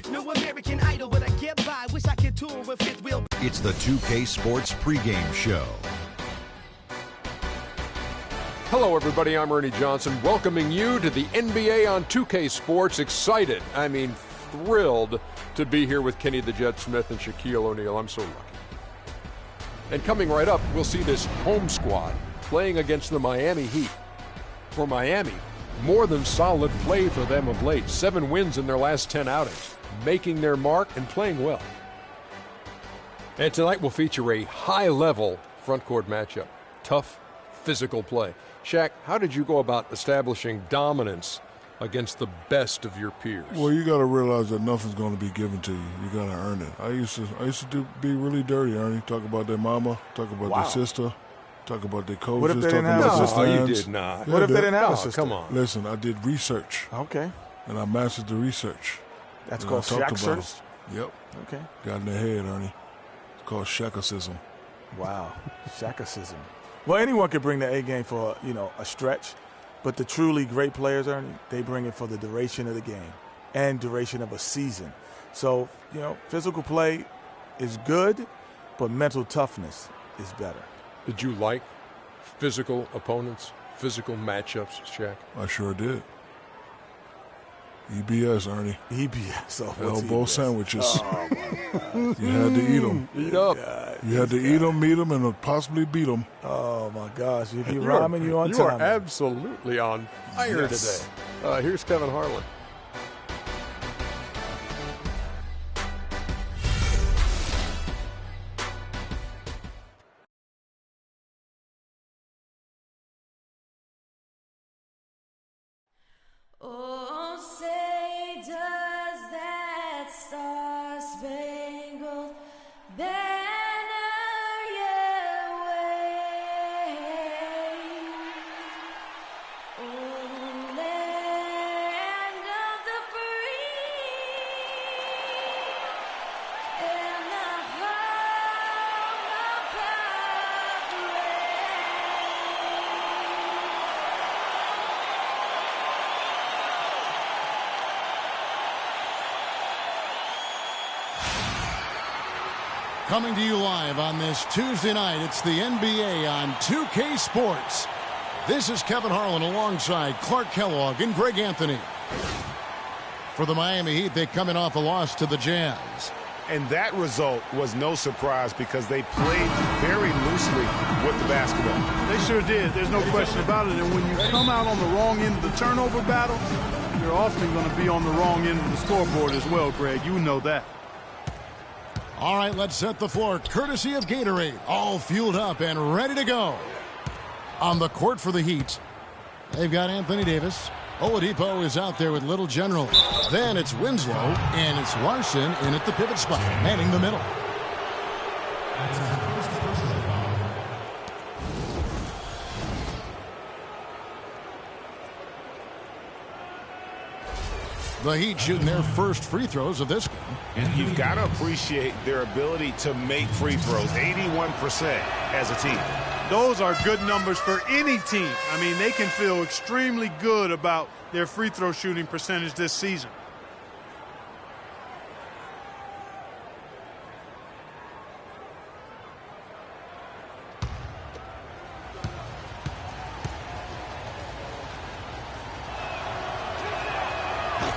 No American Idol, but I get by. Wish I could tour with fifth wheel. It's the 2K Sports pregame show. Hello, everybody. I'm Ernie Johnson, welcoming you to the NBA on 2K Sports. Excited, thrilled to be here with Kenny the Jet Smith and Shaquille O'Neal. I'm so lucky. And coming right up, we'll see this home squad playing against the Miami Heat. For Miami, more than solid play for them of late. 7 wins in their last 10 outings, making their mark and playing well. And tonight will feature a high-level front-court matchup. Tough, physical play. Shaq, how did you go about establishing dominance against the best of your peers? Well, you got to realize that nothing's going to be given to you. You got to earn it. I used to be really dirty, Ernie. Talk about their mama, talk about their sister, talk about their coaches. What if they didn't have a sister? No, you did not. What if they didn't have a sister? Come on. Listen, I did research. Okay. And I mastered the research. That's called Shaq-search? Yep. Okay. Got in their head, Ernie. It's called Shaq-icism. Wow. Shaq-icism. Well, anyone can bring the A game for, a stretch. But the truly great players, Ernie, they bring it for the duration of the game and duration of a season. So, physical play is good, but mental toughness is better. Did you like physical opponents, physical matchups, Shaq? I sure did. EBS, Ernie. EBS. Oh, elbow sandwiches. Oh, my God. You had to eat them. Eat up. You had to eat them, meet them, and possibly beat them. Oh, my gosh. If you're rhyming, you're on time. You are absolutely on fire today. Here's Kevin Harlan. Oh, say does that star-spangled banner yet wave? Oh, land of the free and the home of progress. Coming to you live on this Tuesday night, it's the NBA on 2K Sports. This is Kevin Harlan alongside Clark Kellogg and Greg Anthony. For the Miami Heat, they coming off a loss to the Jazz. And that result was no surprise because they played very loosely with the basketball. They sure did. There's no question about it. And when you come out on the wrong end of the turnover battle, you're often going to be on the wrong end of the scoreboard as well, Greg. You know that. All right, let's set the floor courtesy of Gatorade. All fueled up and ready to go. On the court for the Heat, they've got Anthony Davis. Oladipo is out there with Little General. Then it's Winslow, and it's Larson in at the pivot spot, manning the middle. The Heat shooting their first free throws of this game. And you've got to appreciate their ability to make free throws, 81% as a team. Those are good numbers for any team. I mean, they can feel extremely good about their free throw shooting percentage this season.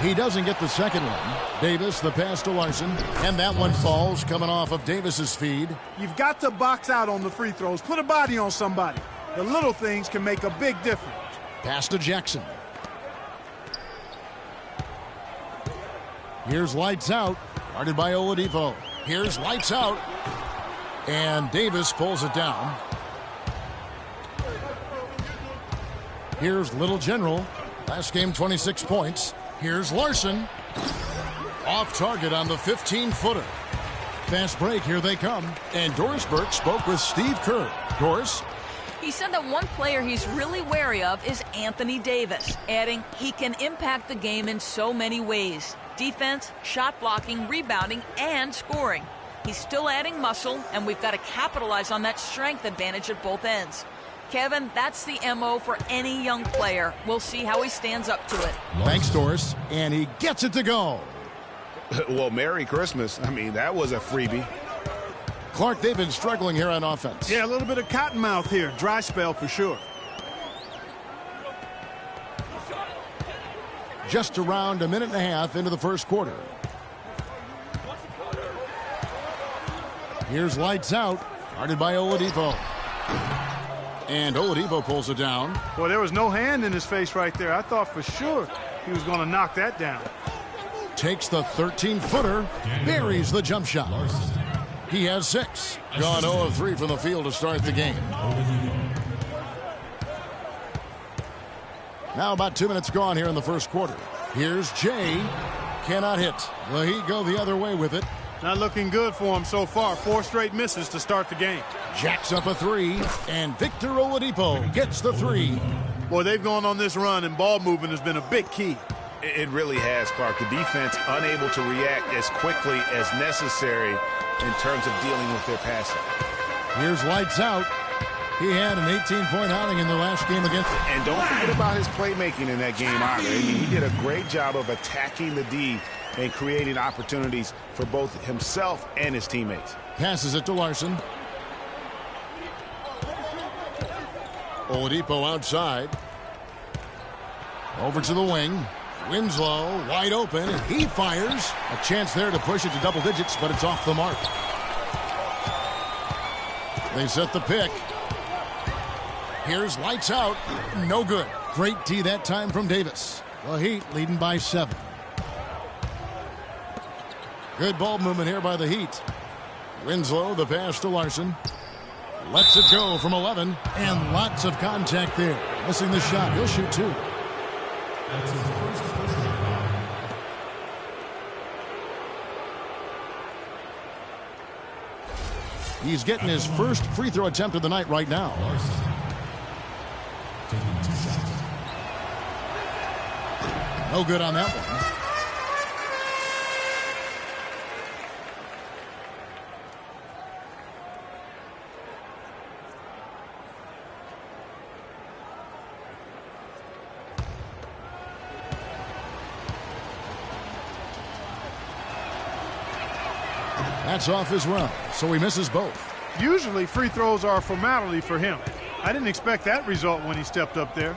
He doesn't get the second one. Davis, the pass to Larson, and that one falls coming off of Davis's feed. You've got to box out on the free throws. Put a body on somebody. The little things can make a big difference. Pass to Jackson. Here's lights out, guarded by Oladipo. Here's lights out, and Davis pulls it down. Here's Little General. Last game, 26 points. Here's Larson. Off target on the 15-footer. Fast break, here they come. And Doris Burke spoke with Steve Kerr. Doris? He said that one player he's really wary of is Anthony Davis, adding he can impact the game in so many ways. Defense, shot blocking, rebounding, and scoring. He's still adding muscle, and we've got to capitalize on that strength advantage at both ends. Kevin, that's the MO for any young player. We'll see how he stands up to it. Thanks, Doris. And he gets it to go. Well, Merry Christmas. I mean, that was a freebie. Clark, they've been struggling here on offense. Yeah, a little bit of cottonmouth here. Dry spell for sure. Just around a minute and a half into the first quarter. Here's lights out, guarded by Oladipo. And Oladipo pulls it down. Boy, there was no hand in his face right there. I thought for sure he was going to knock that down. Takes the 13-footer, buries the jump shot. He has 6. Gone 0 of 3 from the field to start the game. Now about 2 minutes gone here in the first quarter. Here's Jay. Cannot hit. The Heat go the other way with it. Not looking good for him so far. 4 straight misses to start the game. Jacks up a 3, and Victor Oladipo gets the 3. Boy, they've gone on this run, and ball movement has been a big key. It really has, Clark. The defense unable to react as quickly as necessary in terms of dealing with their passing. Here's lights out. He had an 18-point outing in the last game against them. And don't forget about his playmaking in that game either. I mean, he did a great job of attacking the D and creating opportunities for both himself and his teammates. Passes it to Larson. Oladipo outside. Over to the wing. Winslow wide open. He fires. A chance there to push it to double digits, but it's off the mark. They set the pick. Here's lights out. No good. Great D that time from Davis. The Heat leading by 7. Good ball movement here by the Heat. Winslow, the pass to Larson. Lets it go from 11. And lots of contact there. Missing the shot. He'll shoot 2. He's getting his first free throw attempt of the night right now. No good on that one. That's off as well, so he misses both. Usually free throws are a formality for him. I didn't expect that result when he stepped up there.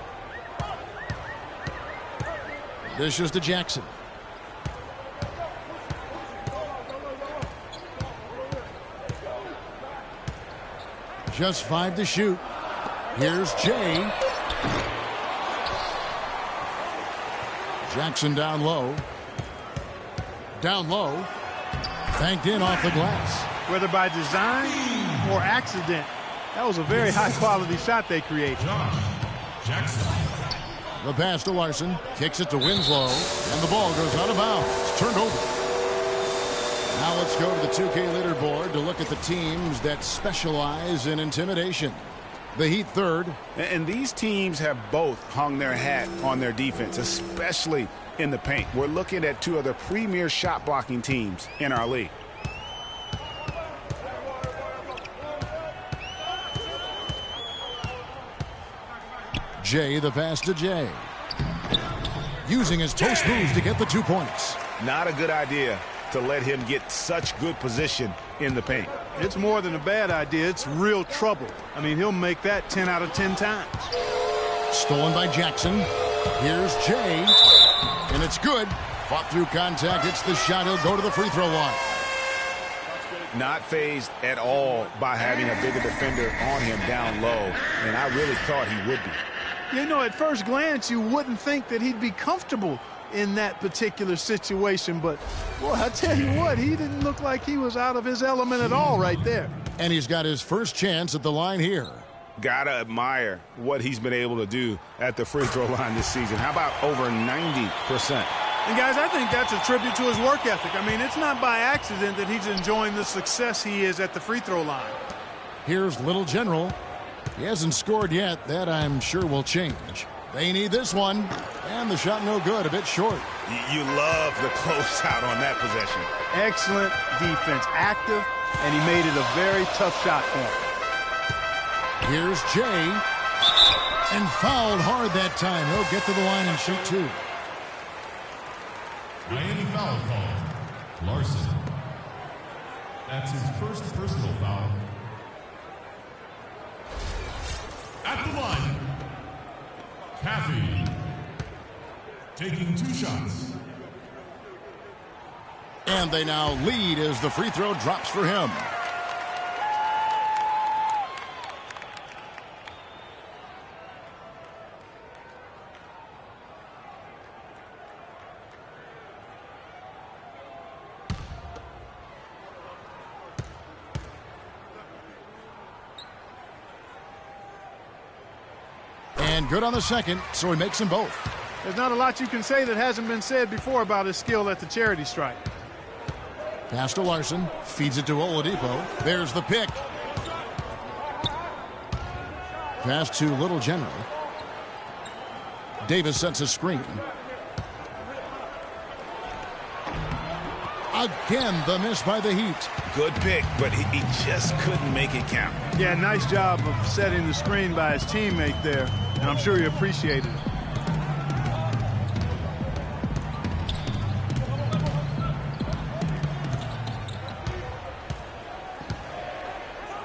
Dishes to Jackson. Just 5 to shoot. Here's Jay. Jackson down low. Down low. Banked in off the glass. Whether by design or accident, that was a very high-quality shot they created. Jackson. The pass to Larson. Kicks it to Winslow. And the ball goes out of bounds. It's turned over. Now let's go to the 2K leaderboard to look at the teams that specialize in intimidation. The Heat third. And these teams have both hung their hat on their defense, especially in the paint. We're looking at 2 of the premier shot blocking teams in our league. Jay, the pass to Jay. Using his post moves to get the 2 points. Not a good idea to let him get such good position in the paint. It's more than a bad idea. It's real trouble. I mean, he'll make that 10 out of 10 times. Stolen by Jackson. Here's Jay. And it's good. Fought through contact. It's the shot. He'll go to the free throw line. Not fazed at all by having a bigger defender on him down low. And I really thought he would be. You know, at first glance, you wouldn't think that he'd be comfortable in that particular situation. But, boy, I tell you what, he didn't look like he was out of his element at all right there. And he's got his first chance at the line here. Gotta admire what he's been able to do at the free throw line this season. How about over 90%? And, guys, I think that's a tribute to his work ethic. I mean, it's not by accident that he's enjoying the success he is at the free throw line. Here's Little General. He hasn't scored yet. That, I'm sure, will change. They need this one. And the shot no good. A bit short. You love the closeout on that possession. Excellent defense. Active, and he made it a very tough shot for him. Here's Jay. And fouled hard that time. He'll get to the line and shoot 2. Miami foul call. Larson. That's his first personal foul. At the line, Caffey. Taking 2 shots. And they now lead as the free throw drops for him. And good on the second, so he makes them both. There's not a lot you can say that hasn't been said before about his skill at the charity stripe. Pass to Larson, feeds it to Oladipo. There's the pick. Pass to Little General. Davis sets a screen. Again, the miss by the Heat. Good pick, but he just couldn't make it count. Yeah, nice job of setting the screen by his teammate there, and I'm sure he appreciated it.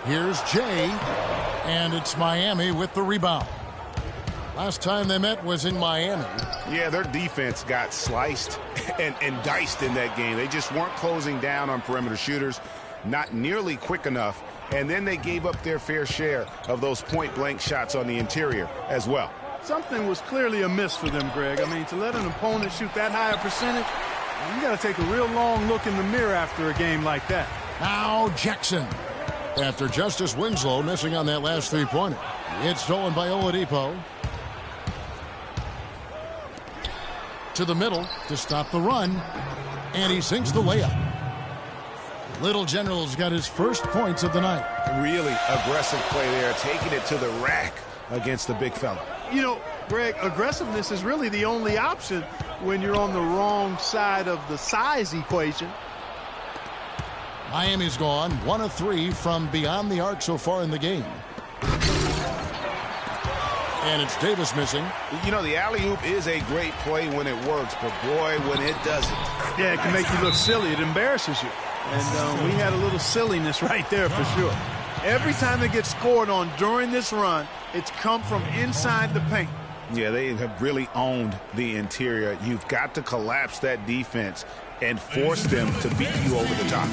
Here's Jay, and it's Miami with the rebound. Last time they met was in Miami. Yeah, their defense got sliced and diced in that game. They just weren't closing down on perimeter shooters, not nearly quick enough, and then they gave up their fair share of those point-blank shots on the interior as well. Something was clearly amiss for them, Greg. I mean, to let an opponent shoot that high a percentage, you got to take a real long look in the mirror after a game like that. Now Jackson. After Justice Winslow missing on that last three-pointer. It's stolen by Oladipo. To the middle to stop the run. And he sinks the layup. Little General's got his first points of the night. Really aggressive play there, taking it to the rack against the big fella. You know, Greg, aggressiveness is really the only option when you're on the wrong side of the size equation. Miami's gone 1 of 3 from beyond the arc so far in the game. And it's Davis missing. You know, the alley-oop is a great play when it works, but boy, when it doesn't. Yeah, it can make you look silly. It embarrasses you. And we had a little silliness right there for sure. Every time they get scored on during this run, it's come from inside the paint. Yeah, they have really owned the interior. You've got to collapse that defense and force them to beat you over the top.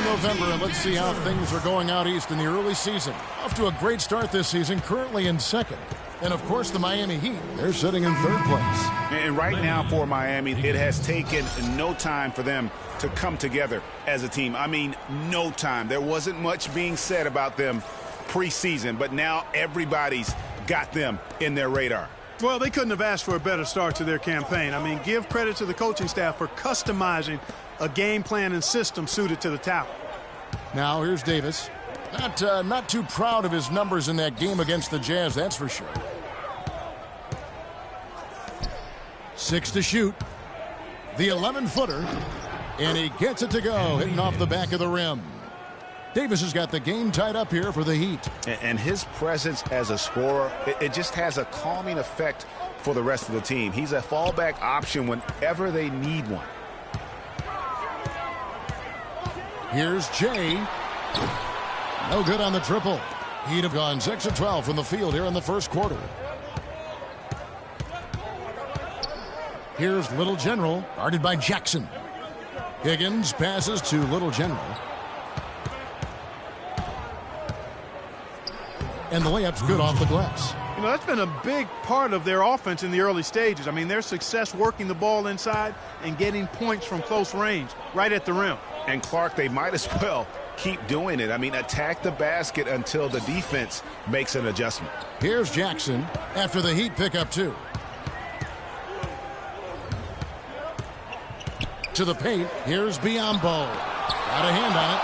November, and let's see how things are going out east in the early season. Off to a great start this season, currently in second. And, of course, the Miami Heat, they're sitting in third place. And right now for Miami, it has taken no time for them to come together as a team. I mean, no time. There wasn't much being said about them preseason, but now everybody's got them in their radar. Well, they couldn't have asked for a better start to their campaign. I mean, give credit to the coaching staff for customizing a game plan and system suited to the talent. Now here's Davis. Not too proud of his numbers in that game against the Jazz, that's for sure. 6 to shoot. The 11-footer. And he gets it to go, hitting off the back of the rim. Davis has got the game tied up here for the Heat. And his presence as a scorer, it just has a calming effect for the rest of the team. He's a fallback option whenever they need one. Here's Jay. No good on the triple. He'd have gone 6 of 12 from the field here in the first quarter. Here's Little General, guarded by Jackson. Higgins passes to Little General. And the layup's good off the glass. You know, that's been a big part of their offense in the early stages. I mean, their success working the ball inside and getting points from close range right at the rim. And Clark, they might as well keep doing it. I mean, attack the basket until the defense makes an adjustment. Here's Jackson after the Heat pick up 2. To the paint, here's Biombo. Got a hand on it.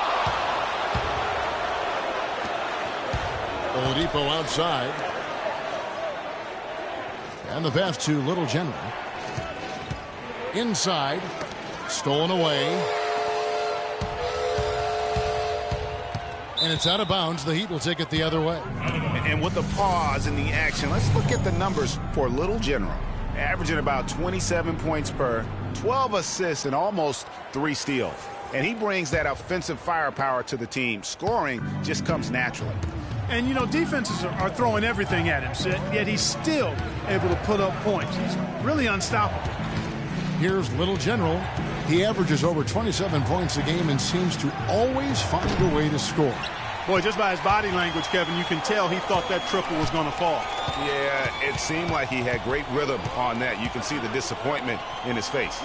Oladipo outside. And the pass to Little General. Inside. Stolen away. And it's out of bounds. The Heat will take it the other way. And with the pause in the action, let's look at the numbers for Little General. Averaging about 27 points per, 12 assists, and almost 3 steals. And he brings that offensive firepower to the team. Scoring just comes naturally. And, you know, defenses are throwing everything at him, yet he's still able to put up points. He's really unstoppable. Here's Little General. He averages over 27 points a game and seems to always find a way to score. Boy, just by his body language, Kevin, you can tell he thought that triple was going to fall. Yeah, it seemed like he had great rhythm on that. You can see the disappointment in his face.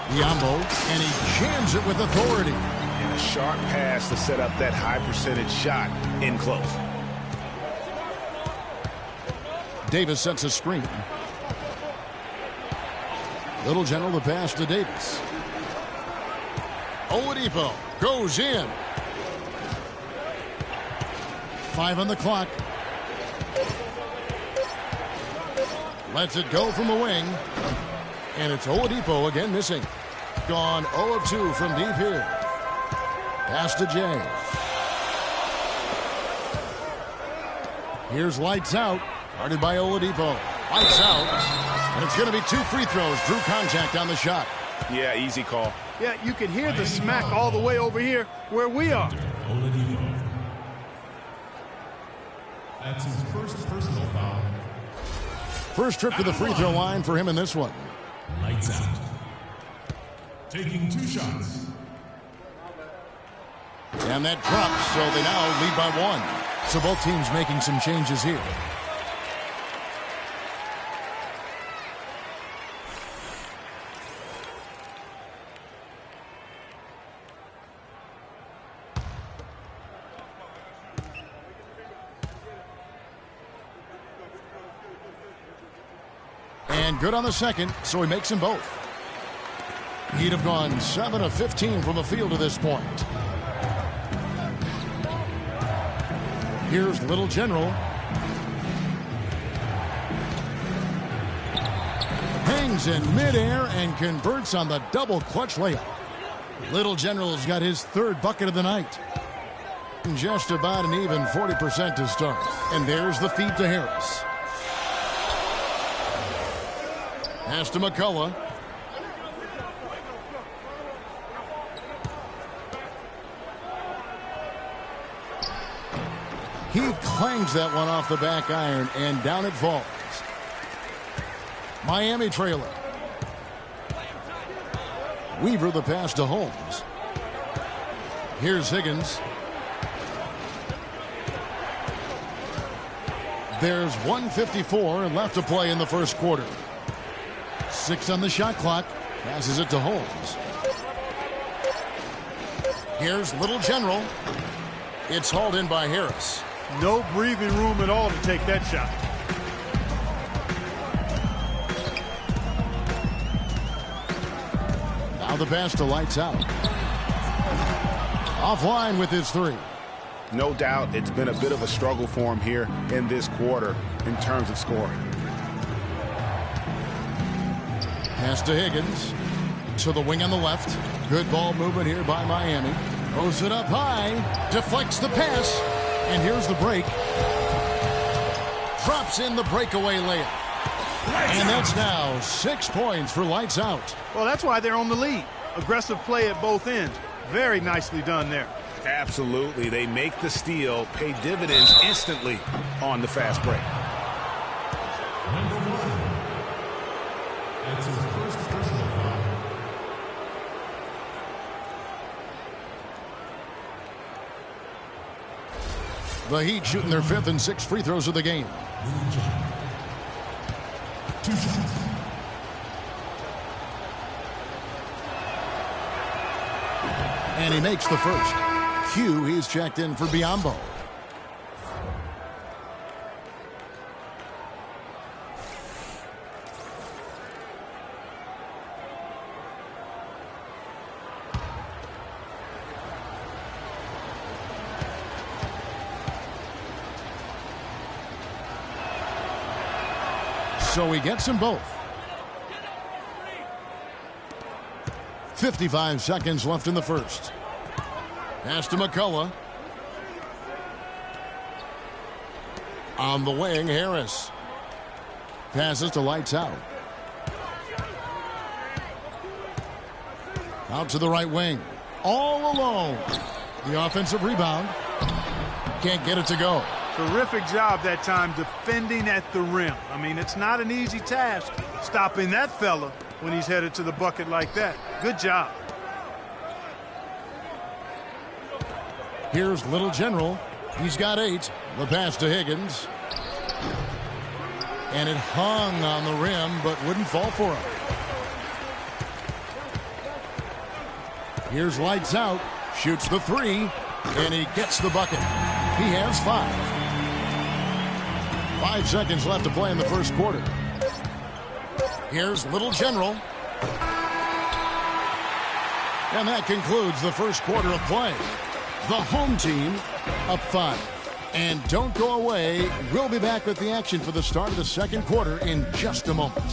Biombo, and he jams it with authority. And a sharp pass to set up that high percentage shot in close. Davis sets a screen. Little General the pass to Davis. Oladipo goes in. 5 on the clock. Lets it go from the wing. And it's Oladipo again missing. Gone 0 of 2 from deep here. Pass to James. Here's lights out. Guarded by Oladipo. Lights out. And it's going to be 2 free throws. Drew contact on the shot. Yeah, easy call. Yeah, you can hear the smack all the way over here where we are. That's his first personal foul. First trip to the free throw line for him in this one. Lights out. Taking 2 shots. And that drops, so they now lead by 1. So both teams making some changes here. And good on the second, so he makes them both. He'd have gone 7 of 15 from the field to this point. Here's Little General. Hangs in midair and converts on the double clutch layup. Little General's got his 3rd bucket of the night. Just about an even 40% to start. And there's the feed to Harris. Pass to McCullough. He clangs that one off the back iron, and down it falls. Miami trailing. Weaver the pass to Holmes. Here's Higgins. There's 1:54 left to play in the first quarter. 6 on the shot clock. Passes it to Holmes. Here's Little General. It's hauled in by Harris. No breathing room at all to take that shot. Now the pass to lights out. Offline with his 3. No doubt it's been a bit of a struggle for him here in this quarter in terms of scoring. Pass to Higgins. To the wing on the left. Good ball movement here by Miami. Throws it up high. Deflects the pass. And here's the break. Drops in the breakaway layup. And that's now 6 points for lights out. Well, that's why they're on the lead. Aggressive play at both ends. Very nicely done there. Absolutely. They make the steal, pay dividends instantly on the fast break. Number 1. That's his first personal foul. The Heat shooting their 5th and 6th free throws of the game. 2 shots. And he makes the first. Q, he's checked in for Biombo. So he gets them both. 55 seconds left in the first. Pass to McCullough. On the wing, Harris. Passes to Lights Out. Out to the right wing. All alone. The offensive rebound. Can't get it to go. Terrific job that time defending at the rim. I mean, it's not an easy task stopping that fella when he's headed to the bucket like that. Good job. Here's Little General. He's got 8. The pass to Higgins. And it hung on the rim, but wouldn't fall for him. Here's Lights Out. Shoots the 3. And he gets the bucket. He has 5. 5 seconds left to play in the first quarter. Here's Little General. And that concludes the first quarter of play. The home team up 5. And don't go away. We'll be back with the action for the start of the second quarter in just a moment.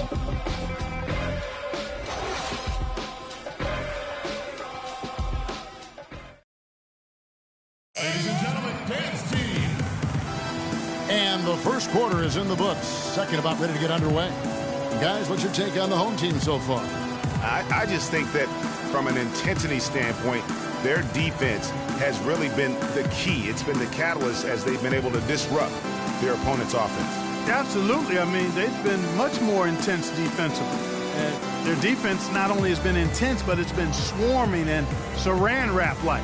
Ladies and gentlemen, dance team. And the first quarter is in the books. Second about ready to get underway. Guys, what's your take on the home team so far? I just think that from an intensity standpoint, their defense has really been the key. It's been the catalyst as they've been able to disrupt their opponent's offense. Absolutely. I mean, they've been much more intense defensively. And their defense not only has been intense, but it's been swarming and saran wrap-like.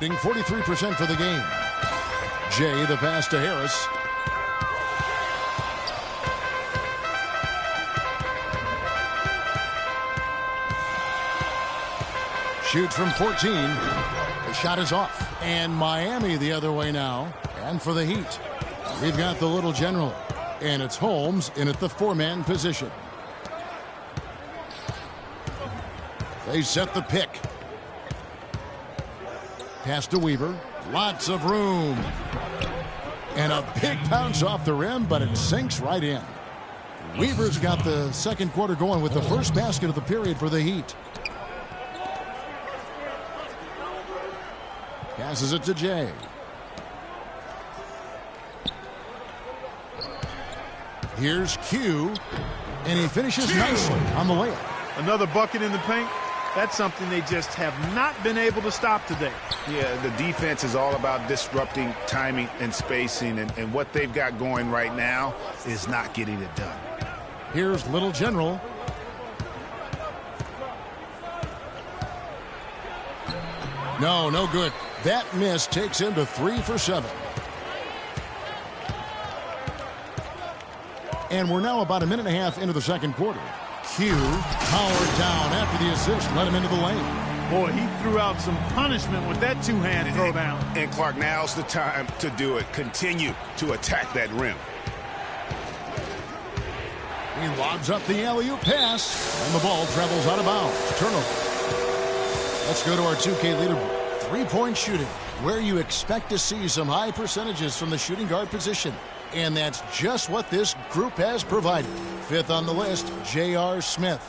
Shooting 43% for the game. Jay, the pass to Harris. Shoots from 14. The shot is off. And Miami the other way now. And for the Heat, we've got the Little General. And it's Holmes in at the 4-man position. They set the pick. Pass to Weaver. Lots of room. And a big bounce off the rim, but it sinks right in. Weaver's got the second quarter going with the first basket of the period for the Heat. Passes it to Jay. Here's Q. And he finishes nicely on the layup. Another bucket in the paint. That's something they just have not been able to stop today. Yeah, the defense is all about disrupting timing and spacing, and what they've got going right now is not getting it done. Here's Little General. No good. That miss takes him to 3 for 7. And we're now about a minute and a half into the second quarter. Q powered down after the assist, let him into the lane. Boy, he threw out some punishment with that two-hand throw down. And Clark, now's the time to do it. Continue to attack that rim. He lobs up the alley-oop pass, and the ball travels out of bounds. Turnover. Let's go to our 2K leaderboard. Three-point shooting, where you expect to see some high percentages from the shooting guard position. And that's just what this group has provided. Fifth on the list, J.R. Smith.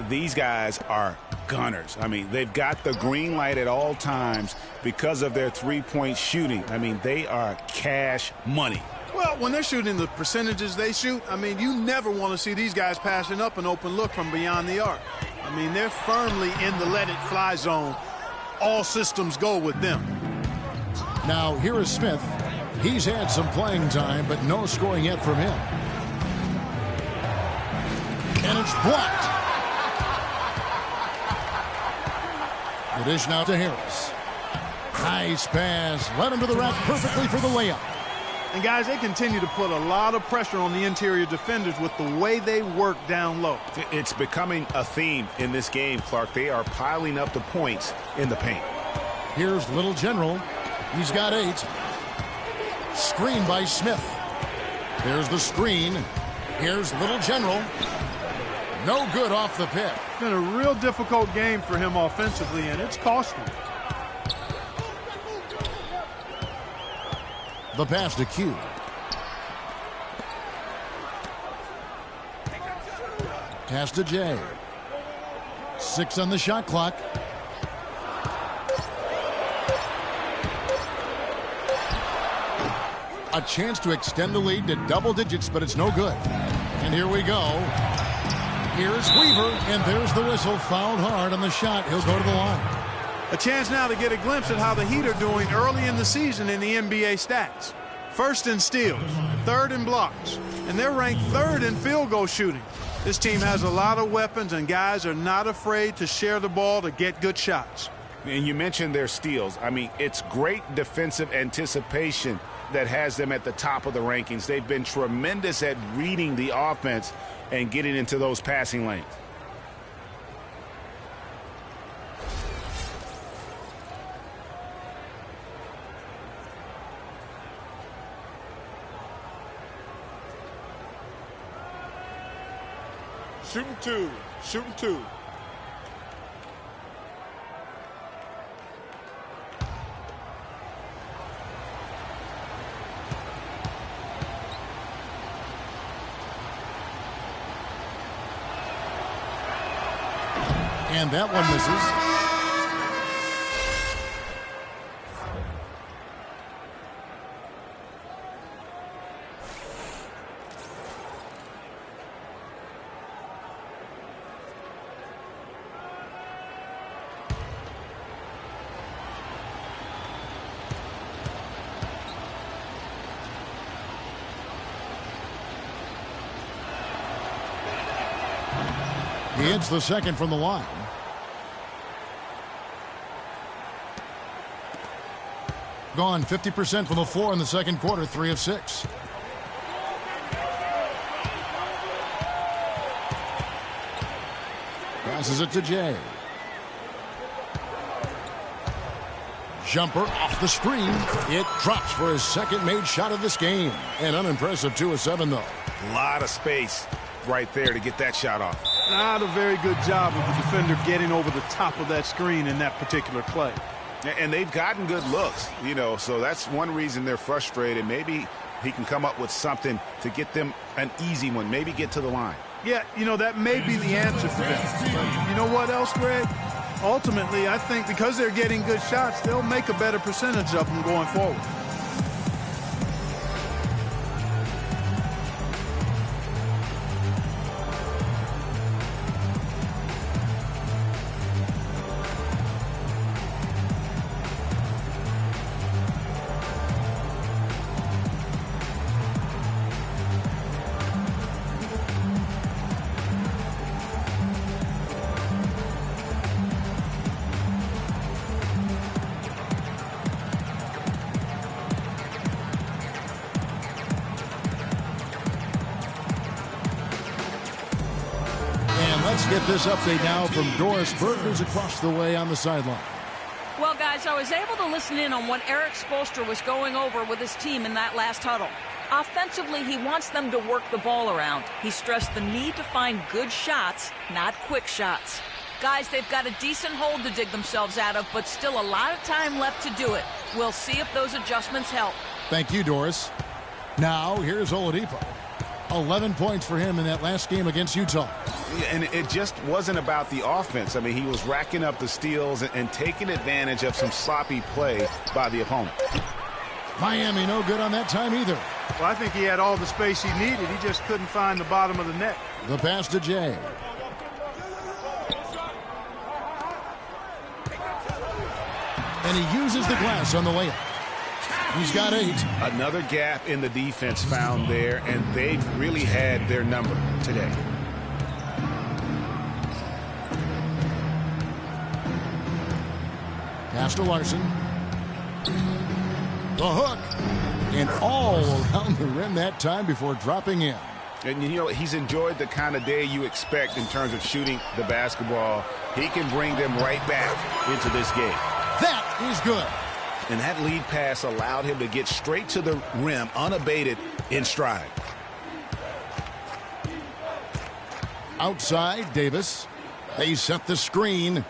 These guys are gunners. I mean, they've got the green light at all times because of their three-point shooting. I mean, they are cash money. Well, when they're shooting the percentages they shoot, I mean, you never want to see these guys passing up an open look from beyond the arc. I mean, they're firmly in the let-it-fly zone. All systems go with them. Now, here is Smith. He's had some playing time, but no scoring yet from him. And it's blocked. The dish now to Harris. Nice pass. Led him to the rack perfectly for the layup. And, guys, they continue to put a lot of pressure on the interior defenders with the way they work down low. It's becoming a theme in this game, Clark. They are piling up the points in the paint. Here's Little General. He's got 8. Screen by Smith. There's the screen. Here's Little General. No good off the pick. It's been a real difficult game for him offensively, and it's costly. The pass to Q. Pass to Jay. 6 on the shot clock. A chance to extend the lead to double digits, but it's no good. And here we go. Here's Weaver, and there's the whistle. Fouled hard on the shot. He'll go to the line. A chance now to get a glimpse at how the Heat are doing early in the season in the NBA stats. First in steals, third in blocks, and they're ranked third in field goal shooting. This team has a lot of weapons, and guys are not afraid to share the ball to get good shots. And you mentioned their steals. I mean, it's great defensive anticipation that has them at the top of the rankings. They've been tremendous at reading the offense and getting into those passing lanes. Shooting two. Shooting two. And that one misses. He hits the second from the line. Gone 50% from the floor in the second quarter, 3 of 6. Passes it to Jay. Jumper off the screen. It drops for his second made shot of this game. An unimpressive 2 of 7, though. A lot of space right there to get that shot off. Not a very good job of the defender getting over the top of that screen in that particular play. And they've gotten good looks, you know, so that's one reason they're frustrated. Maybe he can come up with something to get them an easy one, maybe get to the line. Yeah, you know, that may be the answer for them. But you know what else, Greg? Ultimately, I think because they're getting good shots, they'll make a better percentage of them going forward. Let's get this update now from Doris Burke, who's across the way on the sideline. Well, guys, I was able to listen in on what Eric Spoelstra was going over with his team in that last huddle. Offensively, he wants them to work the ball around. He stressed the need to find good shots, not quick shots. Guys, they've got a decent hole to dig themselves out of, but still a lot of time left to do it. We'll see if those adjustments help. Thank you, Doris. Now, here's Oladipo. 11 points for him in that last game against Utah. And it just wasn't about the offense. I mean, he was racking up the steals and taking advantage of some sloppy play by the opponent. Miami no good on that time either. Well, I think he had all the space he needed. He just couldn't find the bottom of the net. The pass to Jay. And he uses the glass on the layup. He's got 8. Another gap in the defense found there, and they've really had their number today. Pass to Larson. The hook. And all around the rim that time before dropping in. And, you know, he's enjoyed the kind of day you expect in terms of shooting the basketball. He can bring them right back into this game. That is good. And that lead pass allowed him to get straight to the rim unabated in stride. Outside, Davis. They set the screen.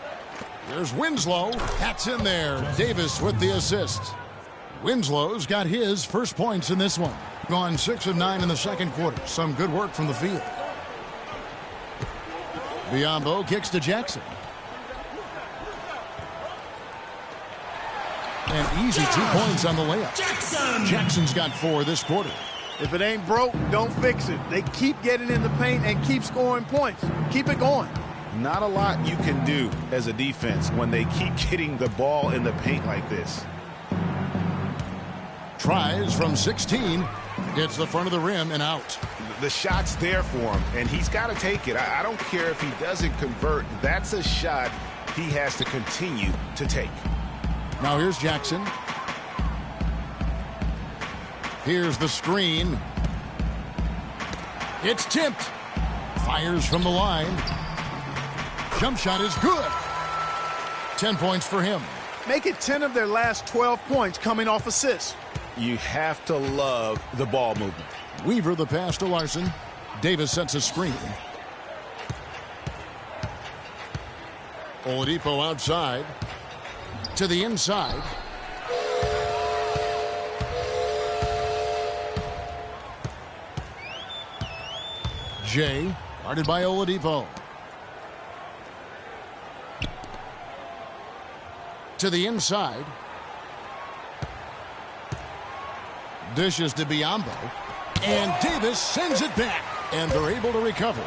There's Winslow. That's in there. Davis with the assist. Winslow's got his first points in this one. Gone 6 of 9 in the second quarter. Some good work from the field. Biyombo kicks to Jackson. And easy 2 points on the layup. Jackson's got 4 this quarter. If it ain't broke, don't fix it. They keep getting in the paint and keep scoring points. Keep it going. Not a lot you can do as a defense when they keep getting the ball in the paint like this. Tries from 16. Gets the front of the rim and out. The shot's there for him, and he's got to take it. I don't care if he doesn't convert. That's a shot he has to continue to take. Now here's Jackson. Here's the screen. It's tipped. Fires from the line. Jump shot is good. 10 points for him. Make it 10 of their last 12 points coming off assists. You have to love the ball movement. Weaver the pass to Larson. Davis sets a screen. Oladipo outside. To the inside. Jay, guarded by Oladipo. To the inside. Dishes to Biyombo. And Davis sends it back. And they're able to recover.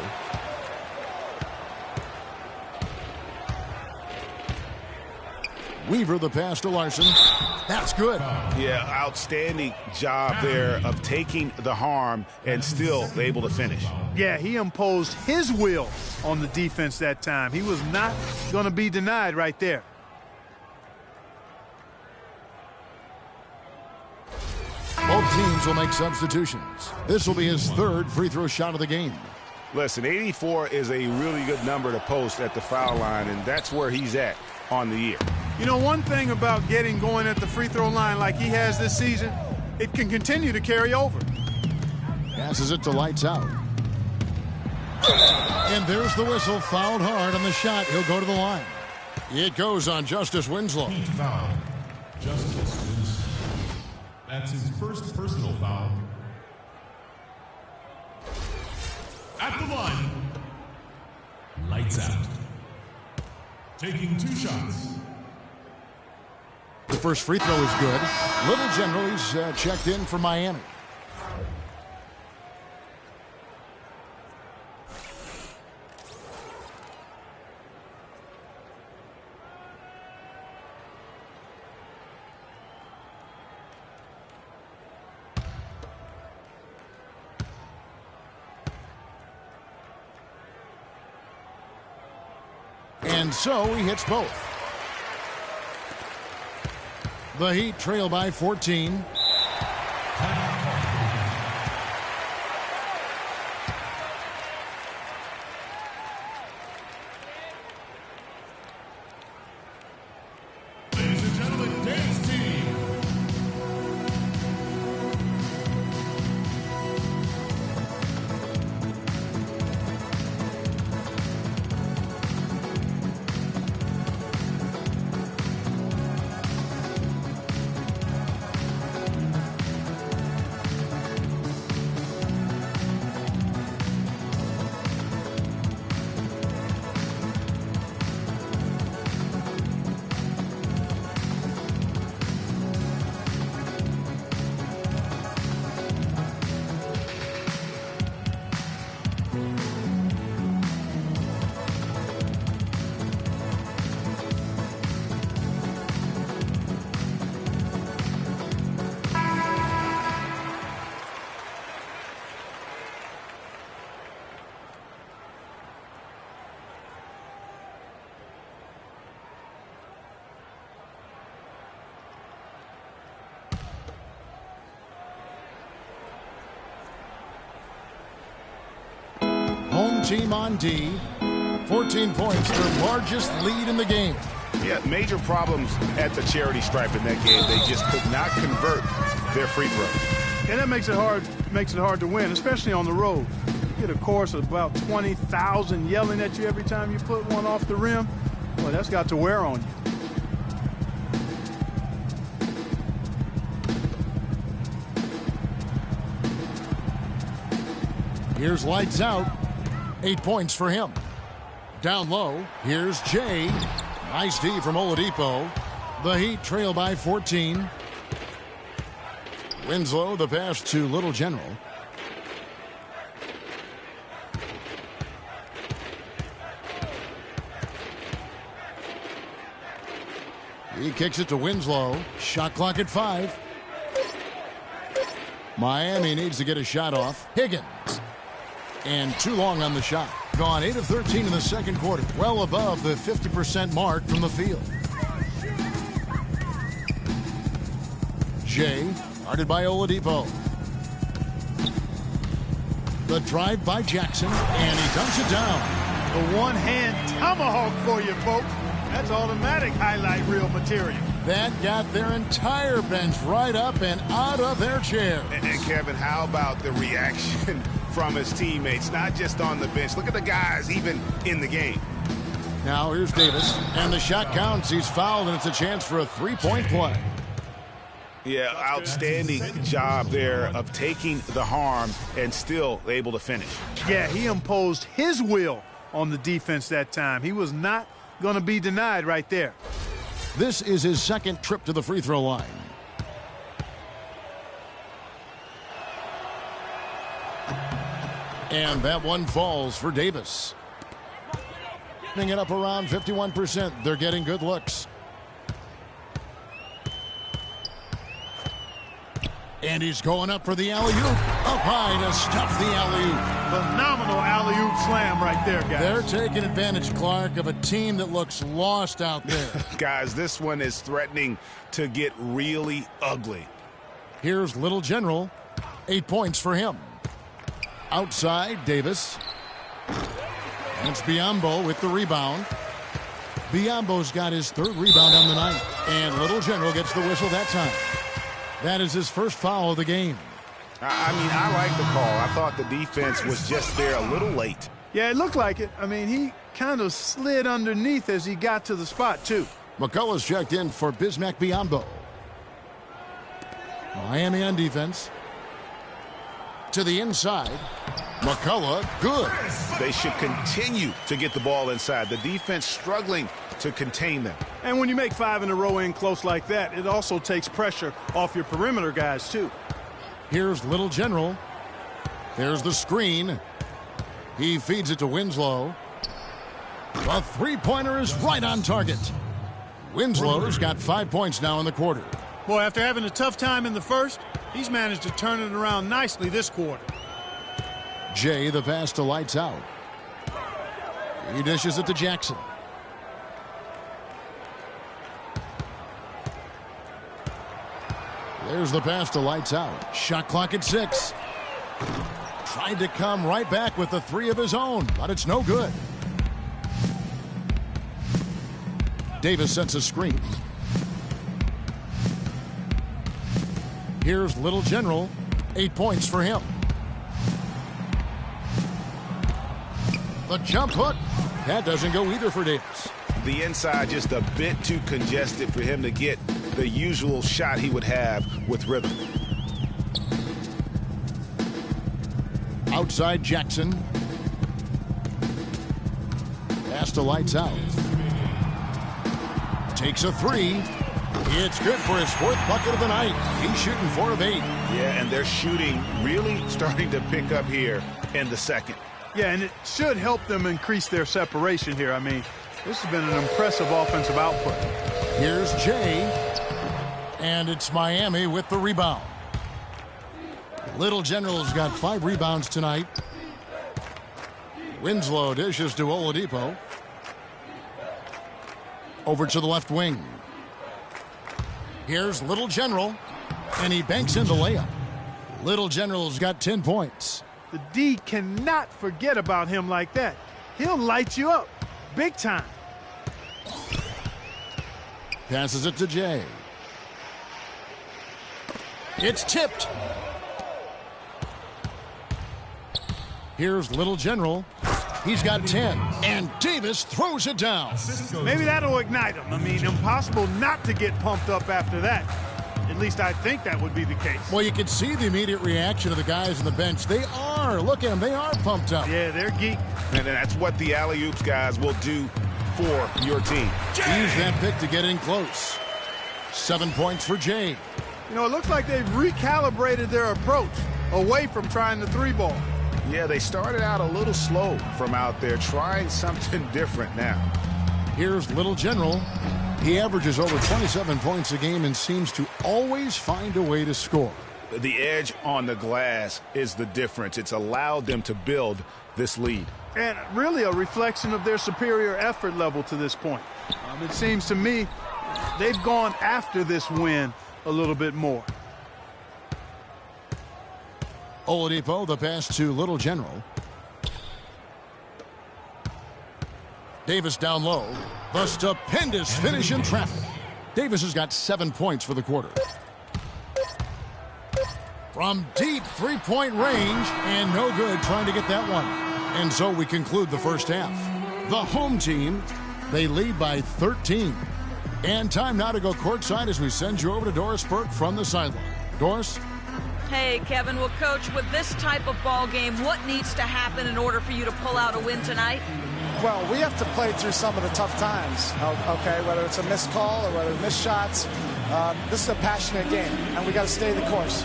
Weaver the pass to Larson. That's good. Yeah, outstanding job there of taking the harm and still able to finish. Yeah, he imposed his will on the defense that time. He was not going to be denied right there. Both teams will make substitutions. This will be his 3rd free throw shot of the game. Listen, 84 is a really good number to post at the foul line, and that's where he's at on the year. You know, one thing about getting going at the free throw line like he has this season, it can continue to carry over. Passes it to Lights Out. And there's the whistle. Fouled hard on the shot. He'll go to the line. It goes on Justice Winslow. Team foul. Justice Winslow. That's his first personal foul. At the line. Lights out. Taking 2 shots. The first free throw is good. Little General, he's checked in for Miami. And so he hits both. The Heat trail by 14. Ladies and gentlemen, dance team. team on D. 14 points, their largest lead in the game. Yeah, major problems at the charity stripe in that game. They just could not convert their free throws. And that makes it hard to win, especially on the road. You get a chorus of about 20,000 yelling at you every time you put one off the rim. Well, that's got to wear on you. Here's lights out. 8 points for him. Down low, here's Jay. Nice D from Oladipo. The Heat trail by 14. Winslow, the pass to Little General. He kicks it to Winslow. Shot clock at 5. Miami needs to get a shot off. Higgins. And too long on the shot. Gone 8 of 13 in the second quarter. Well above the 50% mark from the field. Jay, guarded by Oladipo. The drive by Jackson, and he dunks it down. The one-hand tomahawk for you, folks. That's automatic highlight reel material. That got their entire bench right up and out of their chair. And Kevin, how about the reaction from his teammates? Not just on the bench. Look at the guys even in the game. Now here's Davis, and the shot counts. He's fouled, and it's a chance for a three-point play. Yeah, outstanding job there of taking the harm and still able to finish. Yeah, he imposed his will on the defense that time. He was not going to be denied right there. This is his second trip to the free throw line. And that one falls for Davis. Putting it up around 51%. They're getting good looks. And he's going up for the alley-oop. Up high to stuff the alley-oop. Phenomenal alley-oop slam right there, guys. They're taking advantage, Clark, of a team that looks lost out there. Guys, this one is threatening to get really ugly. Here's Little General. 8 points for him. Outside, Davis. It's Biyombo with the rebound. Biyombo's got his third rebound on the night. And Little General gets the whistle that time. That is his first foul of the game. I mean, I like the call. I thought the defense was just there a little late. Yeah, it looked like it. I mean, he kind of slid underneath as he got to the spot, too. McCullough's checked in for Bismack Biyombo. Miami on defense. To the inside. McCullough, good. They should continue to get the ball inside. The defense struggling to contain them. And when you make 5 in a row in close like that, it also takes pressure off your perimeter guys, too. Here's Little General. There's the screen. He feeds it to Winslow. The three-pointer is right on target. Winslow's got 5 points now in the quarter. Boy, after having a tough time in the first, he's managed to turn it around nicely this quarter. Jay, the pass to lights out. He dishes it to Jackson. There's the pass to lights out. Shot clock at 6. Tried to come right back with the 3 of his own, but it's no good. Davis sets a screen. Here's Little General. 8 points for him. The jump hook. That doesn't go either for Davis. The inside just a bit too congested for him to get the usual shot he would have with rhythm. Outside Jackson. Pass to lights out. Takes a 3. It's good for his 4th bucket of the night. He's shooting 4 of 8. Yeah, and they're shooting really starting to pick up here in the second. Yeah, and it should help them increase their separation here. I mean, this has been an impressive offensive output. Here's Jay. And it's Miami with the rebound. Little General's got 5 rebounds tonight. Winslow dishes to Oladipo. Over to the left wing. Here's Little General. And he banks in the layup. Little General's got 10 points. The D cannot forget about him like that. He'll light you up big time. Passes it to Jay. It's tipped. Here's Little General. He's got 10, and Davis throws it down. Maybe that'll ignite him. I mean, impossible not to get pumped up after that. At least I think that would be the case. Well, you can see the immediate reaction of the guys on the bench. They are. Look at them. They are pumped up. Yeah, they're geek. And that's what the alley-oops guys will do for your team. Use that pick to get in close. 7 points for Jay. You know, it looks like they've recalibrated their approach away from trying the three ball. Yeah, they started out a little slow from out there, trying something different now. Here's Little General. He averages over 27 points a game and seems to always find a way to score. The edge on the glass is the difference. It's allowed them to build this lead. And really a reflection of their superior effort level to this point. It seems to me they've gone after this win a little bit more. Oladipo, the pass to Little General. Davis down low. The stupendous finish in traffic. Davis has got 7 points for the quarter. From deep three-point range, and no good trying to get that one. And so we conclude the first half. The home team, they lead by 13. And time now to go courtside as we send you over to Doris Burke from the sideline. Doris? Hey, Kevin. Well, Coach, with this type of ball game, what needs to happen in order for you to pull out a win tonight? Well, we have to play through some of the tough times, okay, whether it's a missed call or whether it's missed shots. This is a passionate game, and we got to stay the course.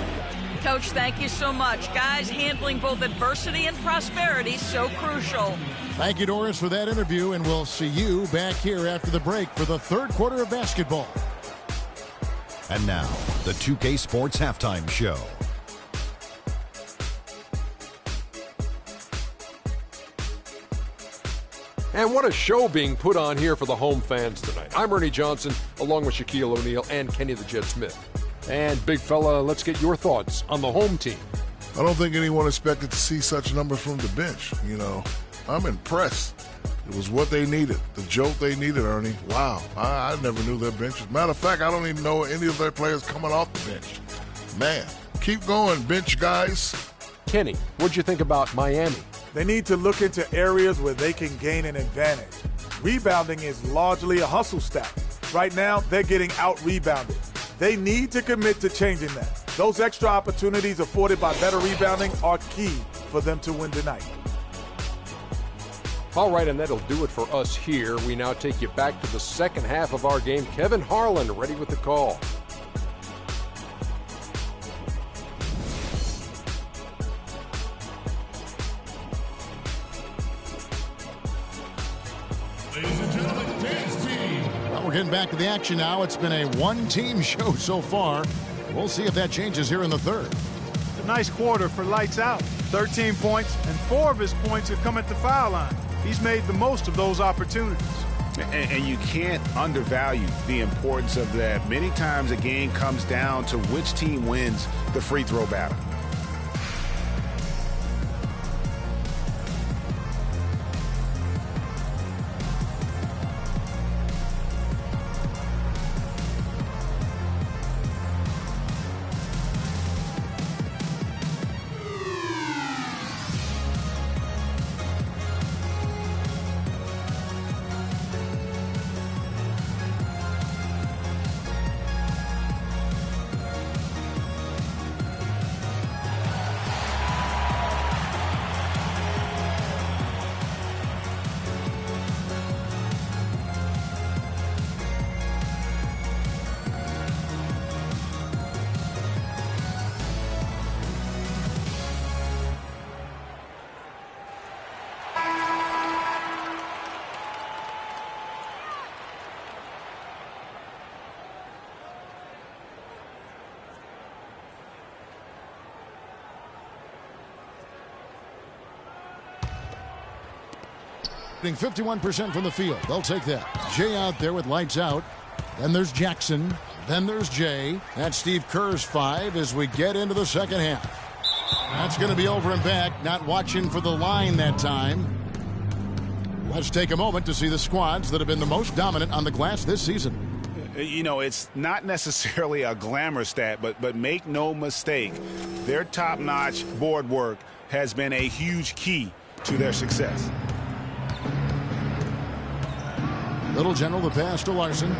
Coach, thank you so much. Guys, handling both adversity and prosperity so crucial. Thank you, Doris, for that interview, and we'll see you back here after the break for the third quarter of basketball. And now, the 2K Sports Halftime Show. And what a show being put on here for the home fans tonight. I'm Ernie Johnson, along with Shaquille O'Neal and Kenny the Jet Smith. And, big fella, let's get your thoughts on the home team. I don't think anyone expected to see such numbers from the bench. You know, I'm impressed. It was what they needed, the jolt they needed, Ernie. Wow, I never knew their benches. Matter of fact, I don't even know any of their players coming off the bench. Man, keep going, bench guys. Kenny, what'd you think about Miami? They need to look into areas where they can gain an advantage. Rebounding is largely a hustle stat. Right now, they're getting out-rebounded. They need to commit to changing that. Those extra opportunities afforded by better rebounding are key for them to win tonight. All right, and that'll do it for us here. We now take you back to the second half of our game. Kevin Harlan ready with the call. Ladies and gentlemen, dance team. Well, we're getting back to the action now. It's been a one-team show so far. We'll see if that changes here in the third. It's a nice quarter for lights out. 13 points, and 4 of his points have come at the foul line. He's made the most of those opportunities. And you can't undervalue the importance of that. Many times a game comes down to which team wins the free throw battle. Shooting 51% from the field. They'll take that. Jay out there with lights out. Then there's Jackson. Then there's Jay. That's Steve Kerr's 5 as we get into the second half. That's going to be over and back. Not watching for the line that time. Let's take a moment to see the squads that have been the most dominant on the glass this season. You know, it's not necessarily a glamour stat, but make no mistake, their top-notch board work has been a huge key to their success. Little General, the pass to Larson.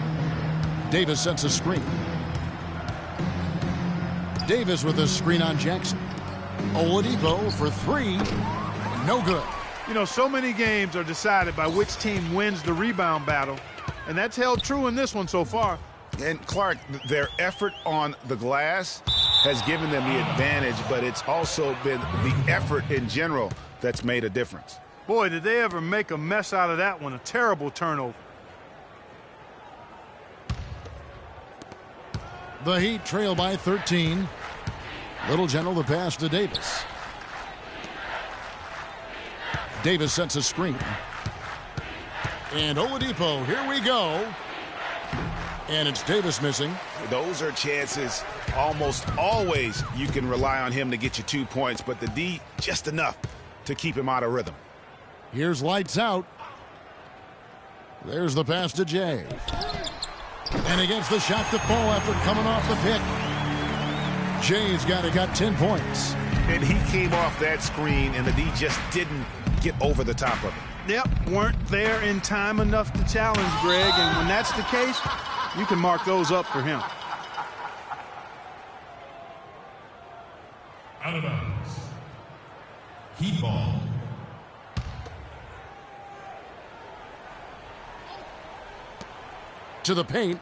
Davis sets a screen. Davis with a screen on Jackson. Oladipo for three. No good. You know, so many games are decided by which team wins the rebound battle, and that's held true in this one so far. And Clark, their effort on the glass has given them the advantage, but it's also been the effort in general that's made a difference. Boy, did they ever make a mess out of that one. A terrible turnover. The Heat trail by 13. Little General, the pass to Davis. Davis sets a screen. And Oladipo, here we go. And it's Davis missing. Those are chances almost always you can rely on him to get you 2 points, but the D just enough to keep him out of rhythm. Here's lights out. There's the pass to Jay. And he gets the shot to Paul after coming off the pick. Jay's got 10 points. And he came off that screen, and the D just didn't get over the top of it. Yep, weren't there in time enough to challenge Greg, and when that's the case, you can mark those up for him. Out of bounds. Heat ball. To the paint.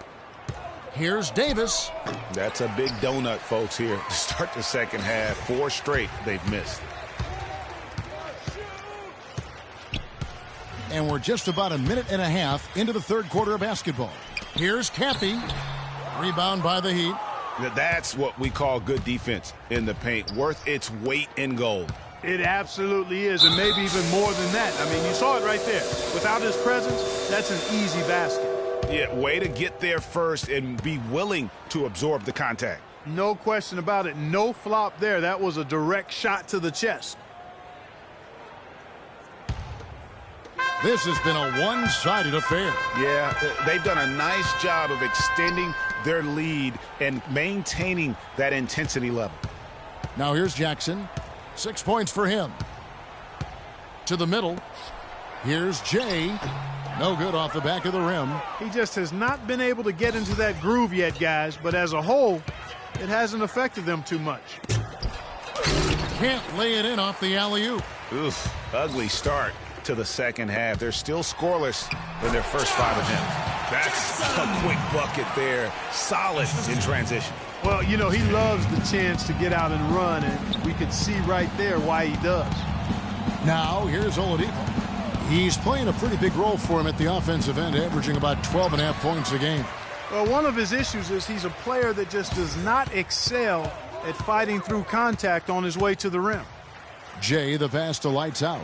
Here's Davis. That's a big donut, folks, here to start the second half. 4 straight they've missed. And we're just about a minute and a half into the third quarter of basketball. Here's Cappy. Rebound by the Heat. That's what we call good defense in the paint. Worth its weight in gold. It absolutely is, and maybe even more than that. I mean, you saw it right there. Without his presence, that's an easy basket. Yeah, way to get there first and be willing to absorb the contact. No question about it. No flop there. That was a direct shot to the chest. This has been a one-sided affair. Yeah, they've done a nice job of extending their lead and maintaining that intensity level. Now here's Jackson. 6 points for him. To the middle. Here's Jay. No good off the back of the rim. He just has not been able to get into that groove yet, guys, but as a whole, it hasn't affected them too much. Can't lay it in off the alley-oop. Oof, ugly start to the second half. They're still scoreless in their first 5 attempts. That's a quick bucket there. Solid in transition. Well, you know, he loves the chance to get out and run, and we could see right there why he does. Now, here's Oladipo. He's playing a pretty big role for him at the offensive end, averaging about 12.5 points a game. Well, one of his issues is he's a player that just does not excel at fighting through contact on his way to the rim. Jay, the pass to lights out.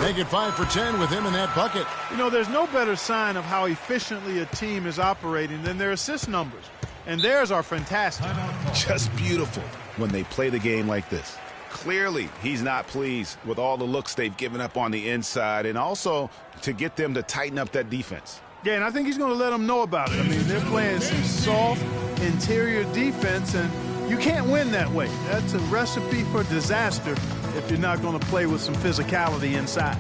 Make it 5 for 10 with him in that bucket. You know, there's no better sign of how efficiently a team is operating than their assist numbers. And theirs are fantastic. Just beautiful when they play the game like this. Clearly, he's not pleased with all the looks they've given up on the inside, and also to get them to tighten up that defense. Yeah, and I think he's going to let them know about it. I mean, they're playing some soft interior defense, and you can't win that way. That's a recipe for disaster if you're not going to play with some physicality inside.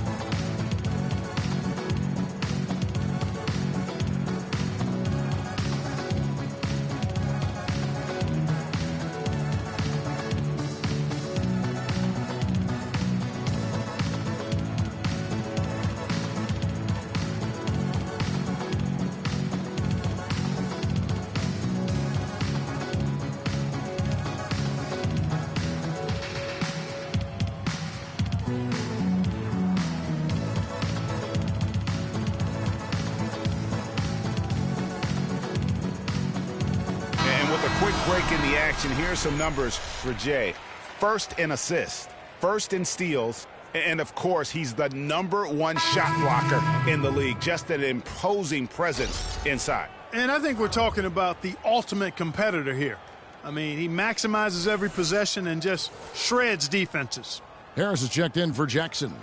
Break in the action. Here's some numbers for Jay. First in assists, first in steals, and of course, he's the #1 shot blocker in the league. Just an imposing presence inside. And I think we're talking about the ultimate competitor here. I mean, he maximizes every possession and just shreds defenses. Harris is checked in for Jackson.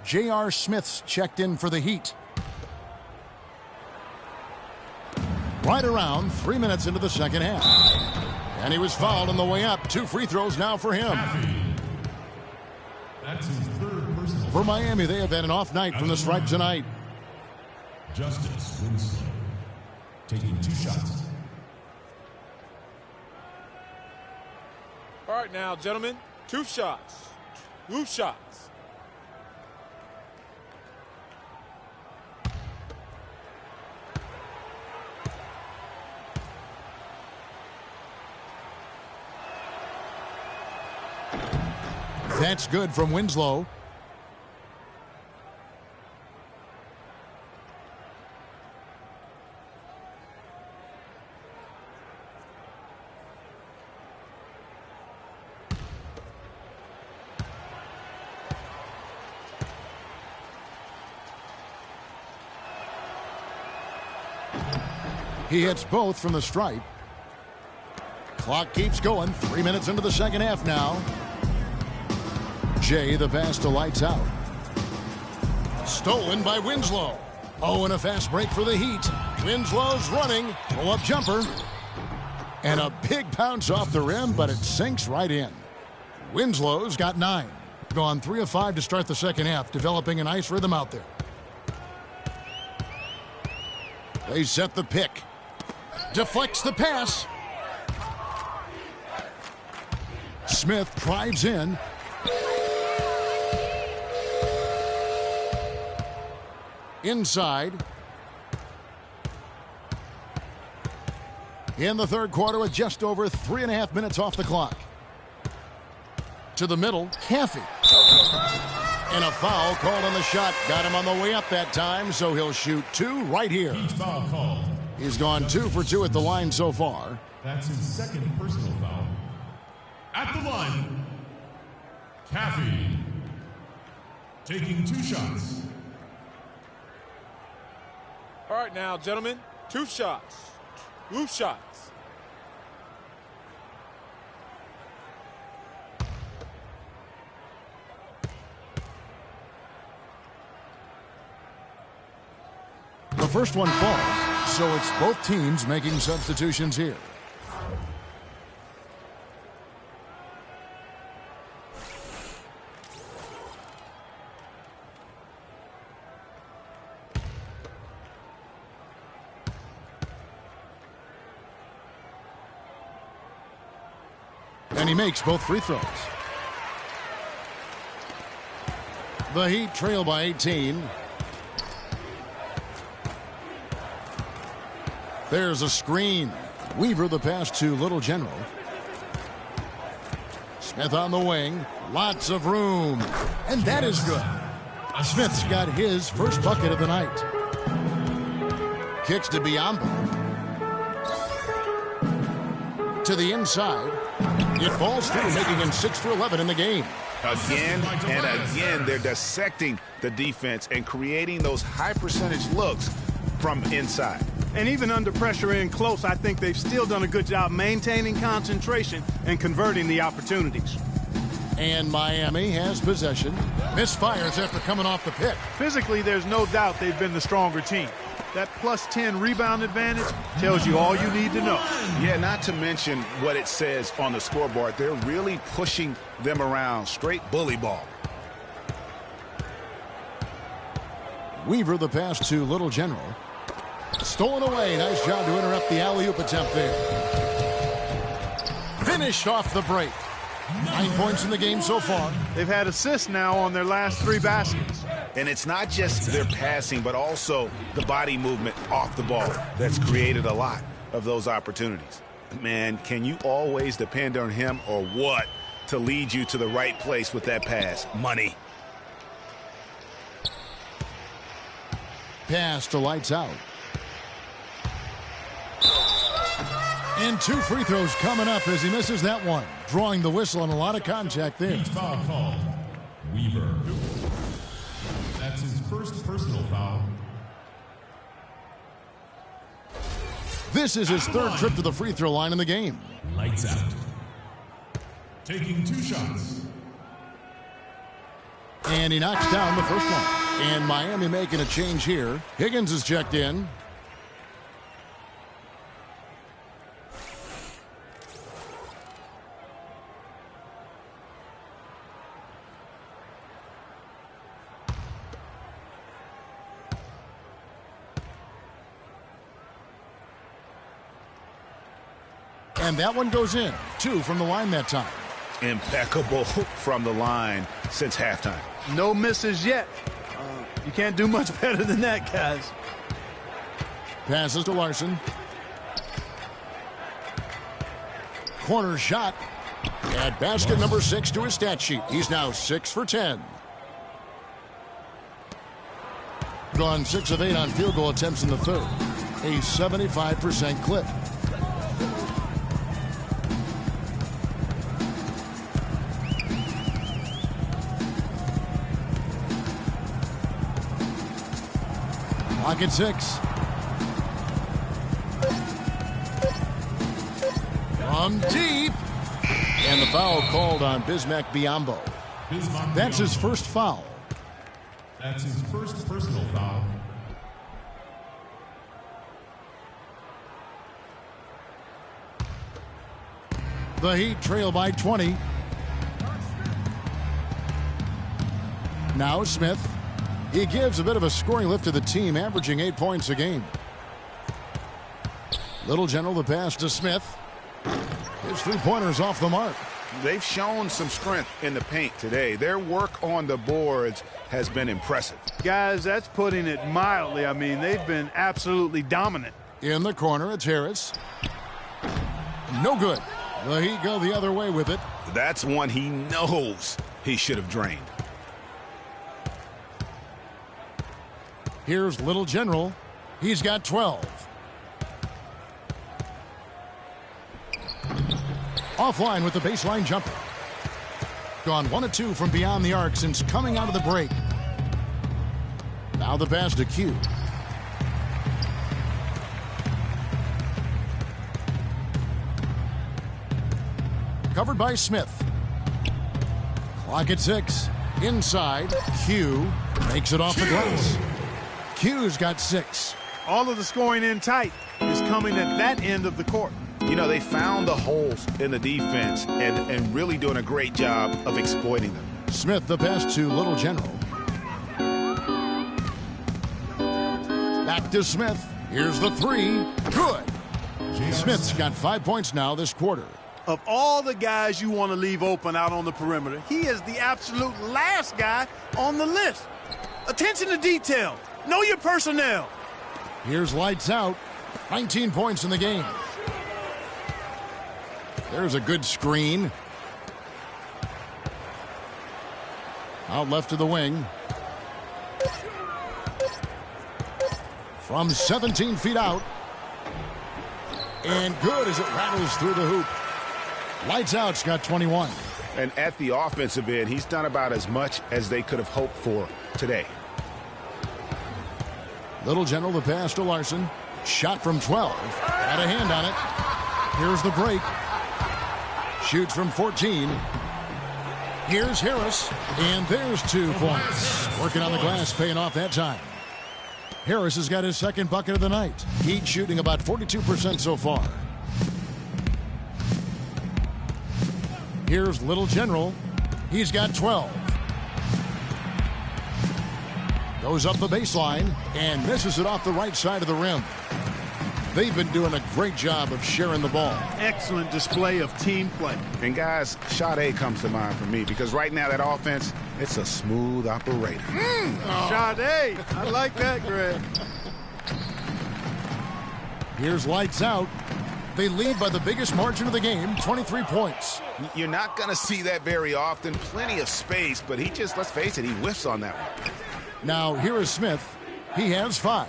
J.R. Smith's checked in for the Heat. Right around 3 minutes into the second half. And he was fouled on the way up. 2 free throws now for him. That's his third personal. For Miami, they have had an off night from the stripe tonight. Justice Winslow taking 2 shots. All right now, gentlemen, 2 shots. 2 shots. That's good from Winslow. He hits both from the stripe. Clock keeps going. 3 minutes into the second half now. Jay, the pass to Lights Out. Stolen by Winslow. Oh, and a fast break for the Heat. Winslow's running. Pull-up jumper. And a big bounce off the rim, but it sinks right in. Winslow's got 9. Gone 3 of 5 to start the second half, developing a nice rhythm out there. They set the pick. Deflects the pass. Smith drives in. Inside. In the third quarter with just over 3.5 minutes off the clock. To the middle, Caffey. And a foul called on the shot. Got him on the way up that time, so he'll shoot 2 right here. Foul called. He's gone 2 for 2 at the line so far. That's his second personal foul. At the line, Caffey taking 2 shots. All right now, gentlemen, 2 shots. 2 shots. The first one falls, so it's both teams making substitutions here. And he makes both free throws. The Heat trail by 18. There's a screen. Weaver the pass to Little General. Smith on the wing. Lots of room. And that is good. Smith's got his first bucket of the night. Kicks to Biombo. To the inside. It falls through, making him 6 for 11 in the game. Again and again, they're dissecting the defense and creating those high percentage looks from inside. And even under pressure in close, I think they've still done a good job maintaining concentration and converting the opportunities. And Miami has possession. Misfires after coming off the pick. Physically, there's no doubt they've been the stronger team. That +10 rebound advantage tells you all you need to know. Yeah, not to mention what it says on the scoreboard. They're really pushing them around. Straight bully ball. Weaver the pass to Little General. Stolen away. Nice job to interrupt the alley-oop attempt there. Finished off the break. 9 points in the game so far. They've had assists now on their last 3 baskets. And it's not just their passing, but also the body movement off the ball that's created a lot of those opportunities. Man, can you always depend on him or what to lead you to the right place with that pass? Money. Pass to Lights Out. And 2 free throws coming up as he misses that one. Drawing the whistle on a lot of contact there. Foul called. Weaver. That's his first personal foul. This is his 3rd trip to the free throw line in the game. Lights out. Taking 2 shots. And he knocks down the first one. And Miami making a change here. Higgins is checked in. And that one goes in. 2 from the line that time. Impeccable from the line since halftime. No misses yet. You can't do much better than that, guys. Passes to Larson. Corner shot. At basket number 6 to his stat sheet. He's now 6 for 10. Gone 6 of 8 on field goal attempts in the third. A 75% clip. Pocket 6. From deep. And the foul called on Bismack Biyombo. That's his first foul. That's his first personal foul. The Heat trail by 20. Now Smith. He gives a bit of a scoring lift to the team, averaging 8 points a game. Little General the pass to Smith. His 3-pointers off the mark. They've shown some strength in the paint today. Their work on the boards has been impressive. Guys, that's putting it mildly. I mean, they've been absolutely dominant. In the corner, it's Harris. No good. The Heat go the other way with it. That's one he knows he should have drained. Here's Little General. He's got 12. Offline with the baseline jumper. Gone 1 of 2 from beyond the arc since coming out of the break. Now the pass to Q. Covered by Smith. Clock at 6. Inside. Q makes it off the glass. Q's got 6. All of the scoring in tight is coming at that end of the court. You know, they found the holes in the defense and really doing a great job of exploiting them. Smith the pass to Little General. Back to Smith. Here's the 3. Good. Smith's got 5 points now this quarter. Of all the guys you want to leave open out on the perimeter, he is the absolute last guy on the list. Attention to detail. Know your personnel. Here's lights out. 19 points in the game. There's a good screen. Out left to the wing. From 17 feet out. And good as it rattles through the hoop. Lights out's got 21. And at the offensive end, he's done about as much as they could have hoped for today. Little General the pass to Larson. Shot from 12. Got a hand on it. Here's the break. Shoots from 14. Here's Harris. And there's 2 points. Working on the glass, paying off that time. Harris has got his second bucket of the night. Heat shooting about 42% so far. Here's Little General. He's got 12. Goes up the baseline and misses it off the right side of the rim. They've been doing a great job of sharing the ball. Excellent display of team play. And guys, Sade comes to mind for me because right now that offense, it's a smooth operator. Sade, I like that, Greg. Here's lights out. They lead by the biggest margin of the game, 23 points. You're not going to see that very often. Plenty of space, but he just, let's face it, he whiffs on that one. Now here is Smith. He has 5.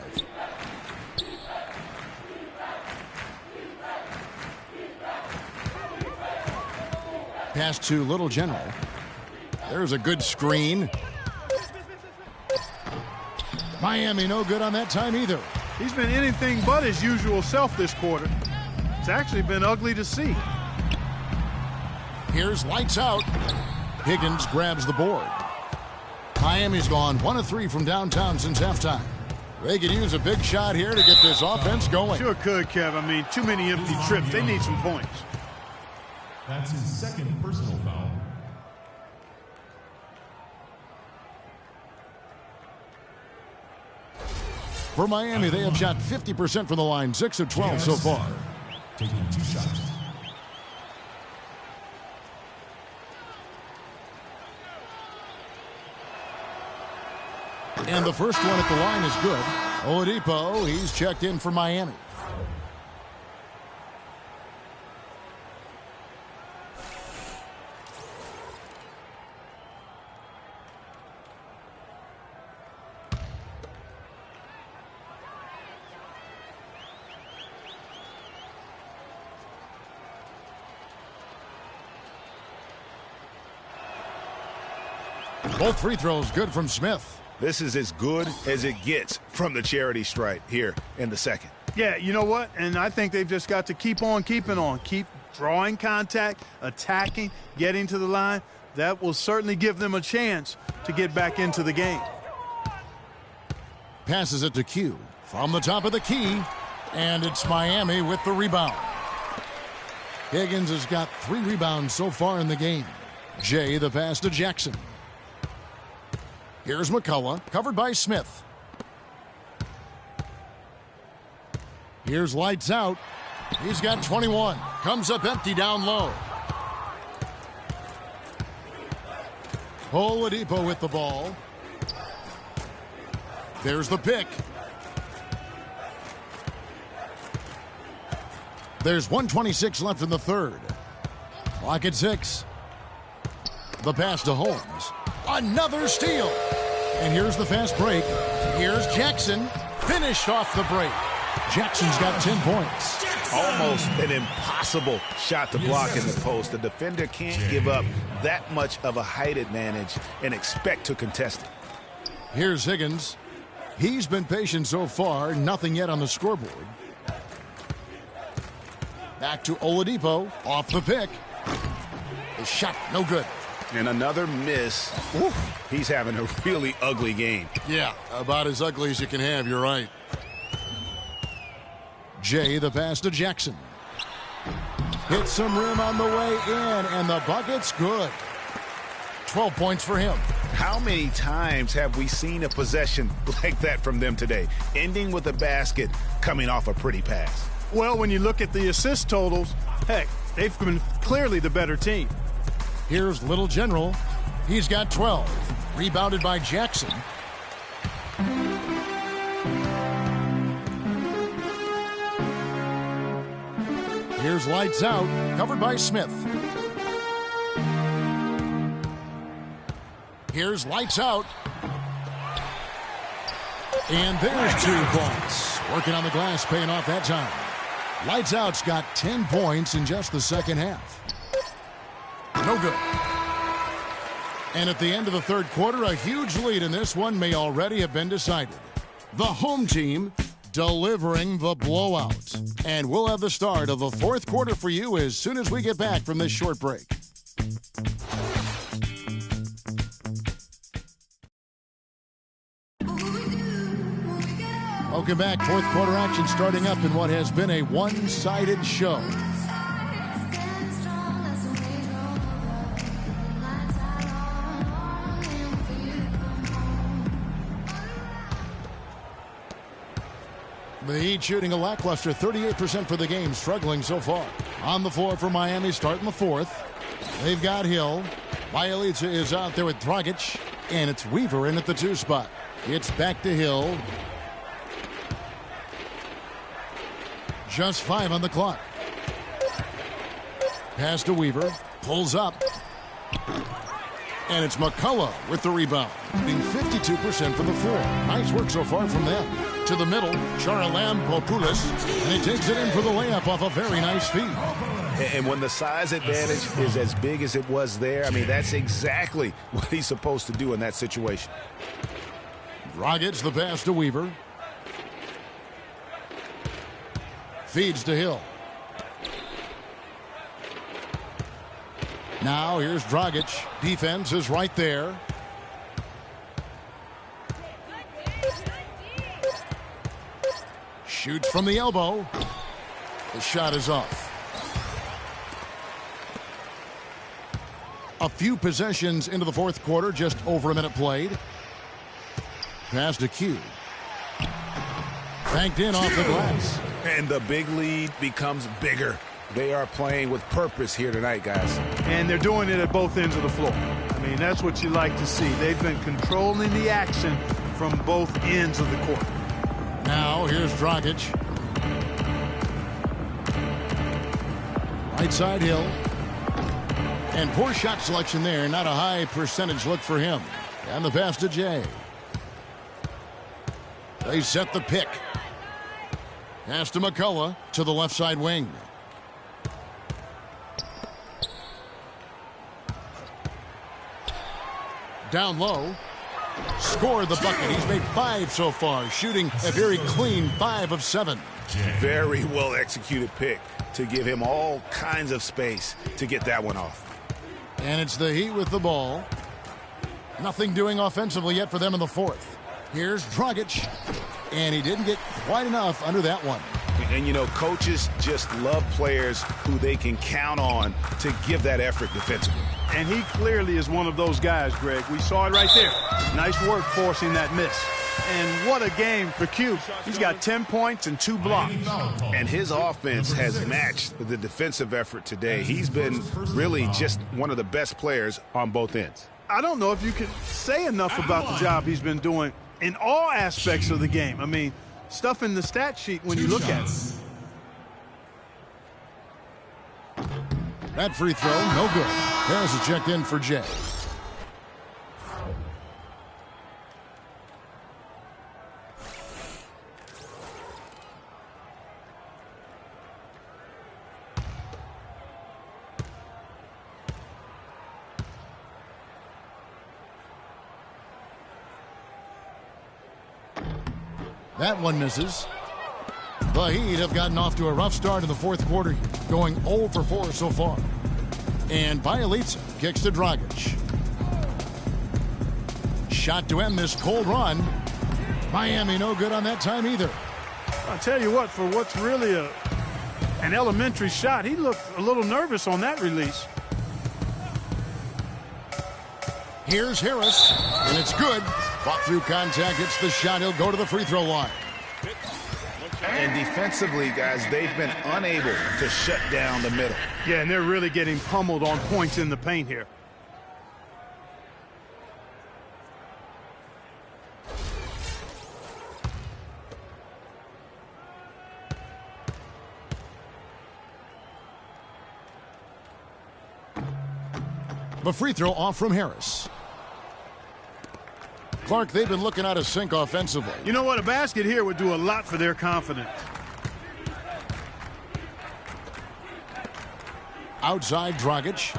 Pass to Little General. There's a good screen. Miami no good on that time either. He's been anything but his usual self this quarter. It's actually been ugly to see. Here's lights out. Higgins grabs the board. Miami's gone 1 of 3 from downtown since halftime. They could use a big shot here to get this offense going. Sure could, Kev. I mean, too many empty trips. They need some points. That's his second personal foul. For Miami, they have shot 50% from the line, 6 of 12 so far. Taking 2 shots. And the first one at the line is good. Oladipo, he's checked in for Miami. Both free throws good from Smith. This is as good as it gets from the charity stripe here in the second. Yeah, you know what? And I think they've just got to keep on keeping on. Keep drawing contact, attacking, getting to the line. That will certainly give them a chance to get back into the game. Passes it to Q from the top of the key. And it's Miami with the rebound. Higgins has got 3 rebounds so far in the game. Jay the pass to Jackson. Here's McCullough, covered by Smith. Here's lights out. He's got 21. Comes up empty down low. Oladipo with the ball. There's the pick. There's 1:26 left in the third. Clock at 6. The pass to Holmes. Another steal. And here's the fast break. Here's Jackson. Finished off the break. Jackson's got 10 points. Almost an impossible shot to block in the post. The defender can't give up that much of a height advantage and expect to contest it. Here's Higgins. He's been patient so far. Nothing yet on the scoreboard. Back to Oladipo. Off the pick. The shot, no good. And another miss. Oof. He's having a really ugly game. Yeah, about as ugly as you can have, you're right. Jay the pass to Jackson. Hits some rim on the way in, and the bucket's good. 12 points for him. How many times have we seen a possession like that from them today? Ending with a basket, coming off a pretty pass. Well, when you look at the assist totals, heck, they've been clearly the better team. Here's Little General. He's got 12. Rebounded by Jackson. Here's lights out. Covered by Smith. Here's lights out. And there's 2 points. Working on the glass, paying off that time. Lights out's got 10 points in just the second half. No good. And at the end of the third quarter, a huge lead in this one may already have been decided. The home team delivering the blowout. And we'll have the start of the fourth quarter for you as soon as we get back from this short break. Welcome back. Fourth quarter action starting up in what has been a one-sided show. The Heat shooting a lackluster 38% for the game, struggling so far. On the floor for Miami, starting the fourth. They've got Hill. Bjelica is out there with Dragic, and it's Weaver in at the 2 spot. It's back to Hill. Just 5 on the clock. Pass to Weaver. Pulls up. And it's McCullough with the rebound. Being 52% from the floor. Nice work so far from them. To the middle, Charalampopoulos. And he takes it in for the layup off a very nice feed. And when the size advantage is as big as it was there, I mean, that's exactly what he's supposed to do in that situation. Dragic the pass to Weaver. Feeds to Hill. Now here's Dragic. Defense is right there. Shoots from the elbow. The shot is off. A few possessions into the fourth quarter, just over a minute played. Pass to Q. Banked in off the glass. And the big lead becomes bigger. They are playing with purpose here tonight, guys. And they're doing it at both ends of the floor. I mean, that's what you like to see. They've been controlling the action from both ends of the court. Now here's Dragic. Right side Hill. And poor shot selection there. Not a high percentage look for him. And the pass to Jay. They set the pick. Pass to McCullough to the left side wing. Down low. Scored the bucket. He's made 5 so far, shooting a very clean 5 of 7. Very well executed pick to give him all kinds of space to get that one off. And it's the Heat with the ball. Nothing doing offensively yet for them in the fourth. Here's Dragic. And he didn't get quite enough under that one. And, you know, coaches just love players who they can count on to give that effort defensively. And he clearly is one of those guys, Greg. We saw it right there. Nice work forcing that miss. And what a game for Q. He's got 10 points and 2 blocks. And his offense has matched the defensive effort today. He's been really just one of the best players on both ends. I don't know if you can say enough about the job he's been doing in all aspects of the game. I mean, stuff in the stat sheet when you look at it. That free throw, no good. Harris is checked in for Jay. That one misses. The Heat have gotten off to a rough start in the fourth quarter, going 0 for 4 so far. And Bielitsa kicks to Dragic. Shot to end this cold run. Miami no good on that time either. I'll tell you what, for what's really an elementary shot, he looked a little nervous on that release. Here's Harris, and it's good. Fought through contact, hits the shot. He'll go to the free throw line. And defensively, guys, they've been unable to shut down the middle. Yeah, and they're really getting pummeled on points in the paint here. The free throw off from Harris. Clark, they've been looking out of sync offensively. You know what? A basket here would do a lot for their confidence. Outside Dragic.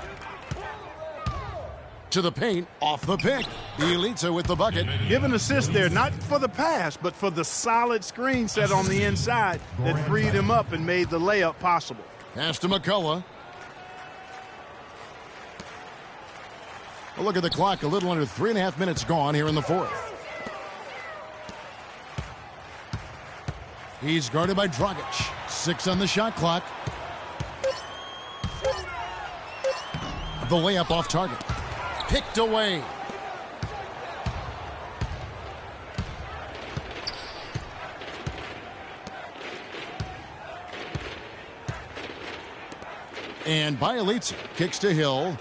To the paint, off the pick. Bielitsa with the bucket. Give an assist there, not for the pass, but for the solid screen set on the inside that freed him up and made the layup possible. Pass to McCullough. Well, look at the clock. A little under 3.5 minutes gone here in the fourth. He's guarded by Dragic. 6 on the shot clock. The layup off target. Picked away. And Bielitsa kicks to Hill.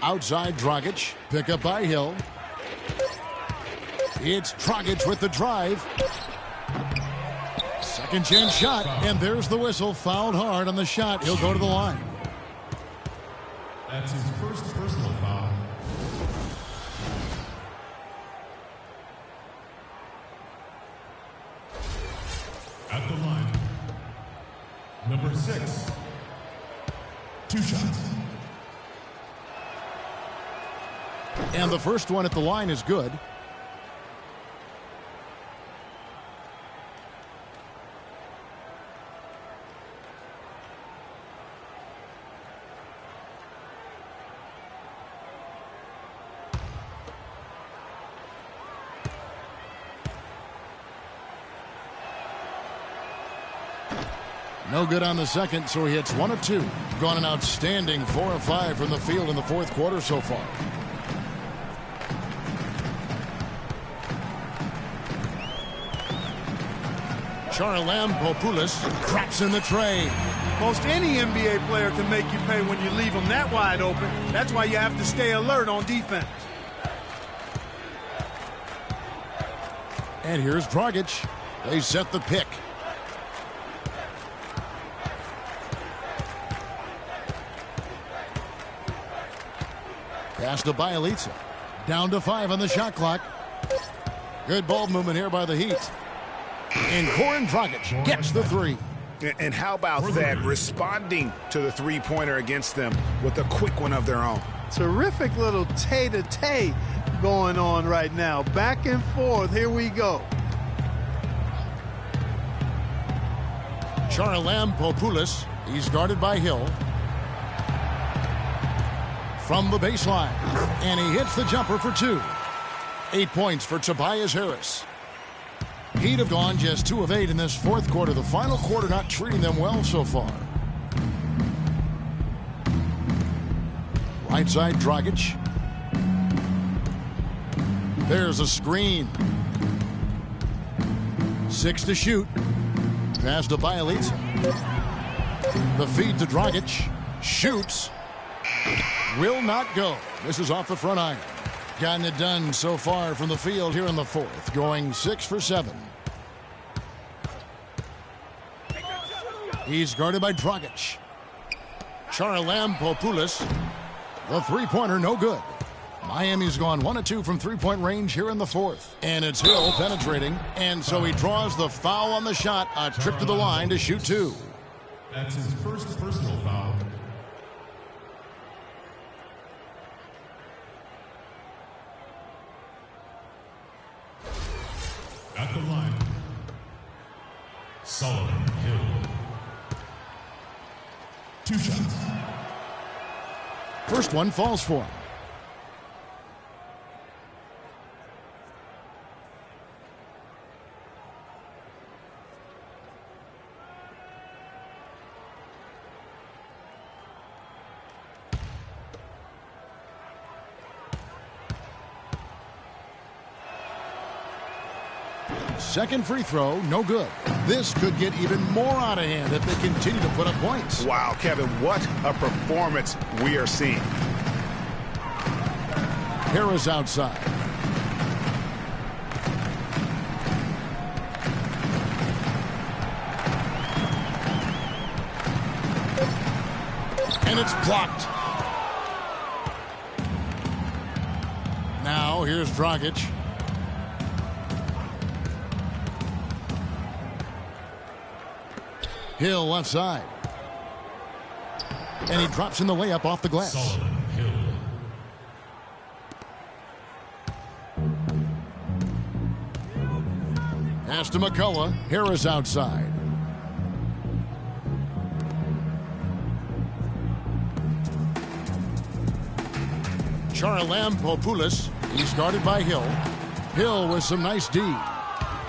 Outside Dragic. Pick up by Hill. It's Dragic with the drive. Second chance shot. And there's the whistle. Fouled hard on the shot. He'll go to the line. That's his first personal foul. At the line, number 6. 2 shots. And the first one at the line is good. No good on the second, so he hits 1 of 2. Gone an outstanding 4 of 5 from the field in the fourth quarter so far. Charalampopoulos traps in the tray. Most any NBA player can make you pay when you leave them that wide open. That's why you have to stay alert on defense. And here's Dragic. They set the pick. Pass to Bjelica. Down to 5 on the shot clock. Good ball movement here by the Heat. And Goran Dragic gets the 3. And how about that, responding to the three-pointer against them with a quick one of their own. Terrific little tay-to-tay going on right now. Back and forth. Here we go. Charalampopoulos. He's guarded by Hill. From the baseline. And he hits the jumper for 2. 8 points for Tobias Harris. Heat have gone just 2 of 8 in this fourth quarter. The final quarter not treating them well so far. Right side, Dragic. There's a screen. 6 to shoot. Pass to Bjelica. The feed to Dragic. Shoots. Will not go. This is off the front iron. Gotten it done so far from the field here in the fourth. Going 6 for 7. He's guarded by Dragic. Charalampopoulos. The three-pointer no good. Miami's gone 1 of 2 from three-point range here in the fourth. And it's Hill penetrating. And so he draws the foul on the shot. A trip to the line to shoot 2. That's his first personal foul. At the line, Solomon Hill. 2 shots. First one falls for him. Second free throw, no good. This could get even more out of hand if they continue to put up points. Wow, Kevin, what a performance we are seeing. Harris outside. And it's blocked. Now here's Dragic. Hill left side. And he drops in the layup off the glass. Solomon Hill. Pass to McCullough. Harris outside. Charalampopoulos. He's guarded by Hill. Hill with some nice D.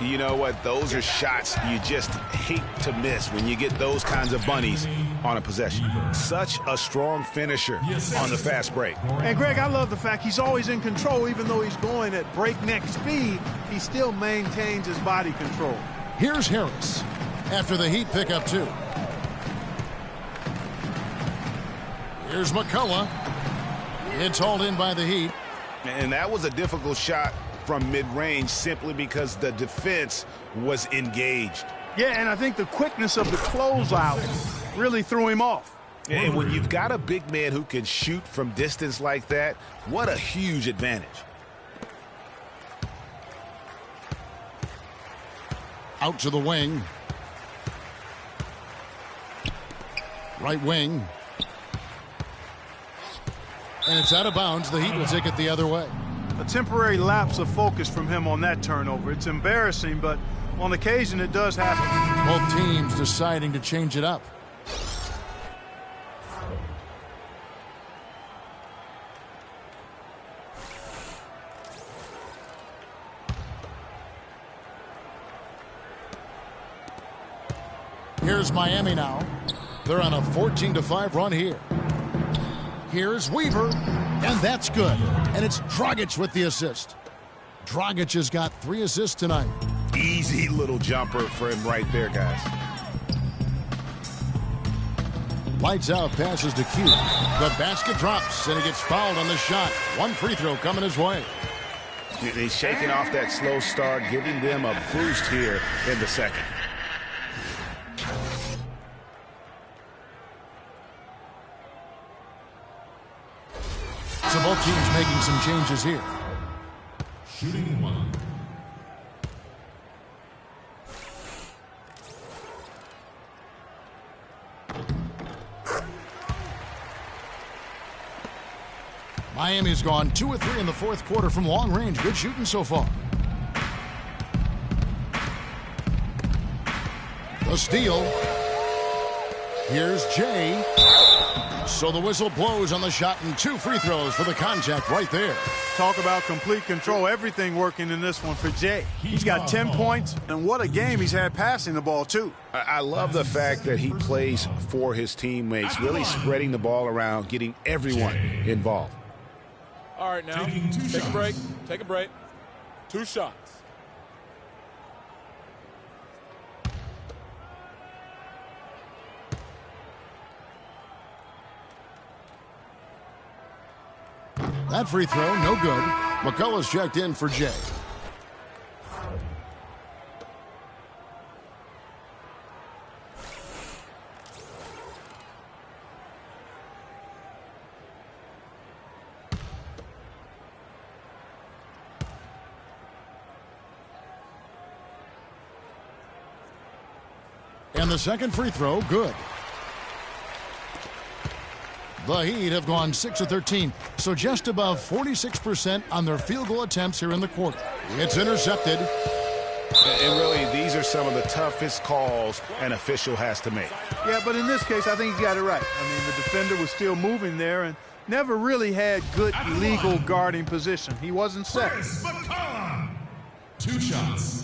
You know what? Those are shots you just hate to miss when you get those kinds of bunnies on a possession. Such a strong finisher on the fast break. And, Greg, I love the fact he's always in control. Even though he's going at breakneck speed, he still maintains his body control. Here's Harris after the Heat pick up 2. Here's McCullough. It's hauled in by the Heat. And that was a difficult shot from mid-range simply because the defense was engaged. Yeah, and I think the quickness of the closeout really threw him off. And when you've got a big man who can shoot from distance like that, what a huge advantage. Out to the wing. Right wing. And it's out of bounds. The Heat will take it the other way. A temporary lapse of focus from him on that turnover. It's embarrassing, but on occasion it does happen. Both teams deciding to change it up. Here's Miami now. They're on a 14-5 run here. Here's Weaver, and that's good. And it's Dragic with the assist. Dragic has got 3 assists tonight. Easy little jumper for him right there, guys. Lights out, passes to Q. The basket drops, and he gets fouled on the shot. 1 free throw coming his way. He's shaking off that slow start, giving them a boost here in the second. So both teams making some changes here. Shooting 1. Miami's gone 2 of 3 in the fourth quarter from long range. Good shooting so far. The steal. Here's Jay. So the whistle blows on the shot and 2 free throws for the contact right there. Talk about complete control. Everything working in this one for Jay. He's got 10 points, and what a game he's had passing the ball, too. I love the fact that he plays for his teammates, really spreading the ball around, getting everyone involved. All right, now, take a break. Take a break. 2 shots. That free throw, no good. McCullough's checked in for Jay. And the second free throw, good. The Heat have gone 6 of 13, so just above 46% on their field goal attempts here in the quarter. It's intercepted. And really, these are some of the toughest calls an official has to make. Yeah, but in this case, I think he got it right. I mean, the defender was still moving there and never really had good legal guarding position. He wasn't set. 2 shots.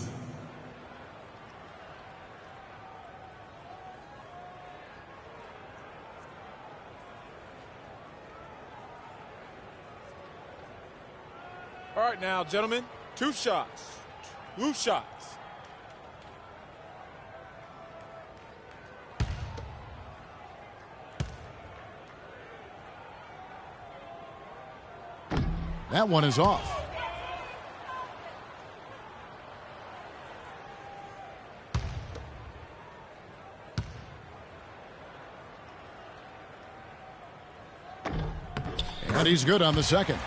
All right, now, gentlemen, 2 shots. 2 shots. That one is off. And he's good on the second.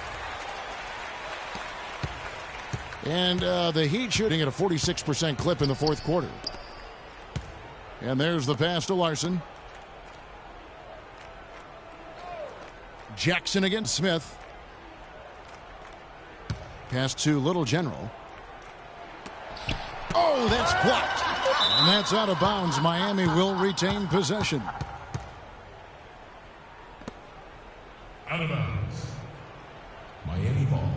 And the Heat shooting at a 46% clip in the fourth quarter. And there's the pass to Larson. Jackson against Smith. Pass to Little General. Oh, that's blocked. And that's out of bounds. Miami will retain possession. Out of bounds. Miami ball.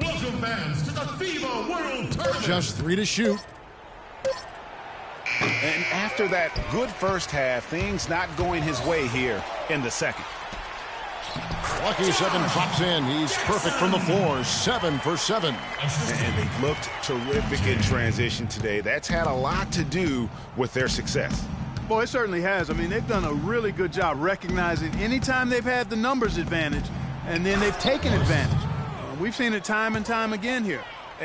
Welcome, fans, to the FIBA World Tournament. Just 3 to shoot. And after that good first half, things not going his way here in the second. Lucky 7 drops in. He's perfect from the floor. 7 for 7. And they've looked terrific in transition today. That's had a lot to do with their success. Boy, it certainly has. I mean, they've done a really good job recognizing anytime they've had the numbers advantage, and then they've taken advantage. We've seen it time and time again here.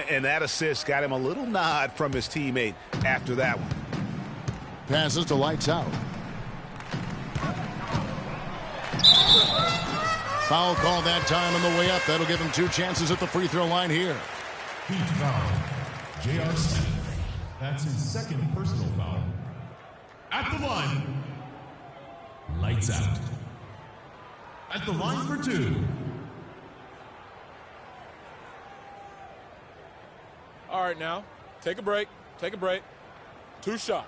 And that assist got him a little nod from his teammate after that one. Passes to Lights Out. Foul call that time on the way up. That'll give him 2 chances at the free throw line here. Heat foul. J.R. Smith. That's his second personal foul. At the line. Lights out. At the line for 2. All right, now, take a break. Take a break. 2 shots.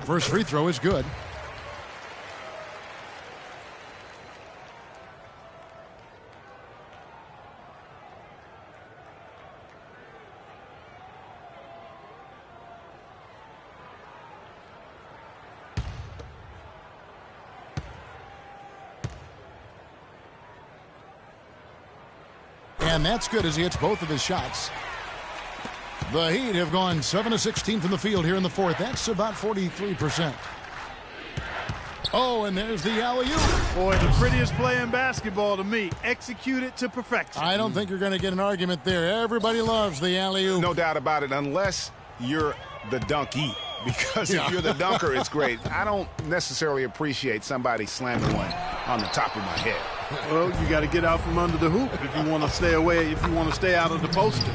First free throw is good. And that's good as he hits both of his shots. The Heat have gone 7 of 16 from the field here in the fourth. That's about 43%. Oh, and there's the alley-oop. Boy, the prettiest play in basketball to me. Executed to perfection. I don't think you're going to get an argument there. Everybody loves the alley-oop. No doubt about it, unless you're the donkey. Because if you're the dunker, it's great. I don't necessarily appreciate somebody slamming one on the top of my head. Well, you got to get out from under the hoop if you want to stay away, if you want to stay out of the poster.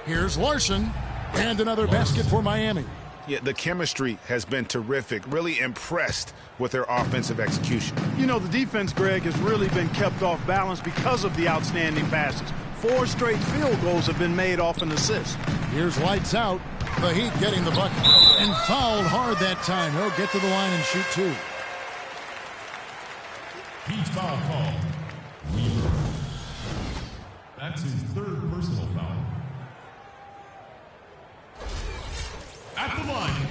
Here's Larson, and another basket for Miami. Yeah, the chemistry has been terrific. Really impressed with their offensive execution. You know, the defense, Greg, has really been kept off balance because of the outstanding passes. 4 straight field goals have been made off an assist. Here's lights out. The Heat getting the bucket. And fouled hard that time. He'll get to the line and shoot 2. Heat foul call. Weaver. That's his 3rd personal foul. At the line.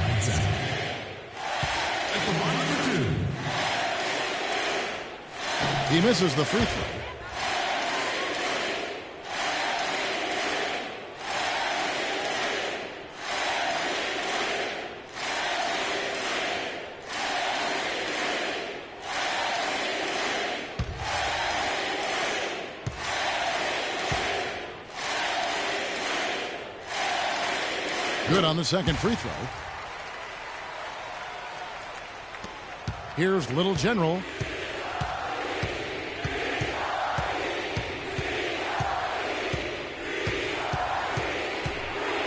Lights out. At the line number 2. He misses the free throw. Good on the second free throw. Here's Little General.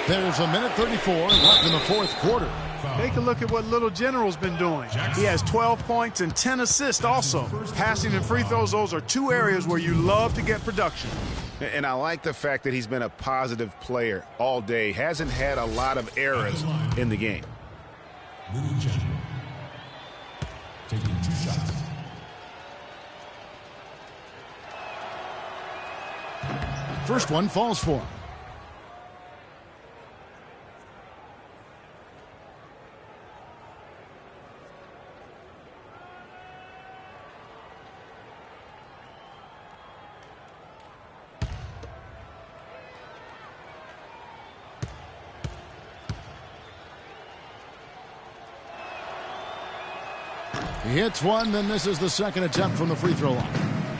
There's a minute 34 left in the fourth quarter. Take a look at what Little General's been doing. He has 12 points and 10 assists also. Passing and free throws, those are 2 areas where you love to get production. And I like the fact that he's been a positive player all day. Hasn't had a lot of errors in the game. Little General taking 2 shots. First one falls for him. He hits one, then misses the second attempt from the free throw line.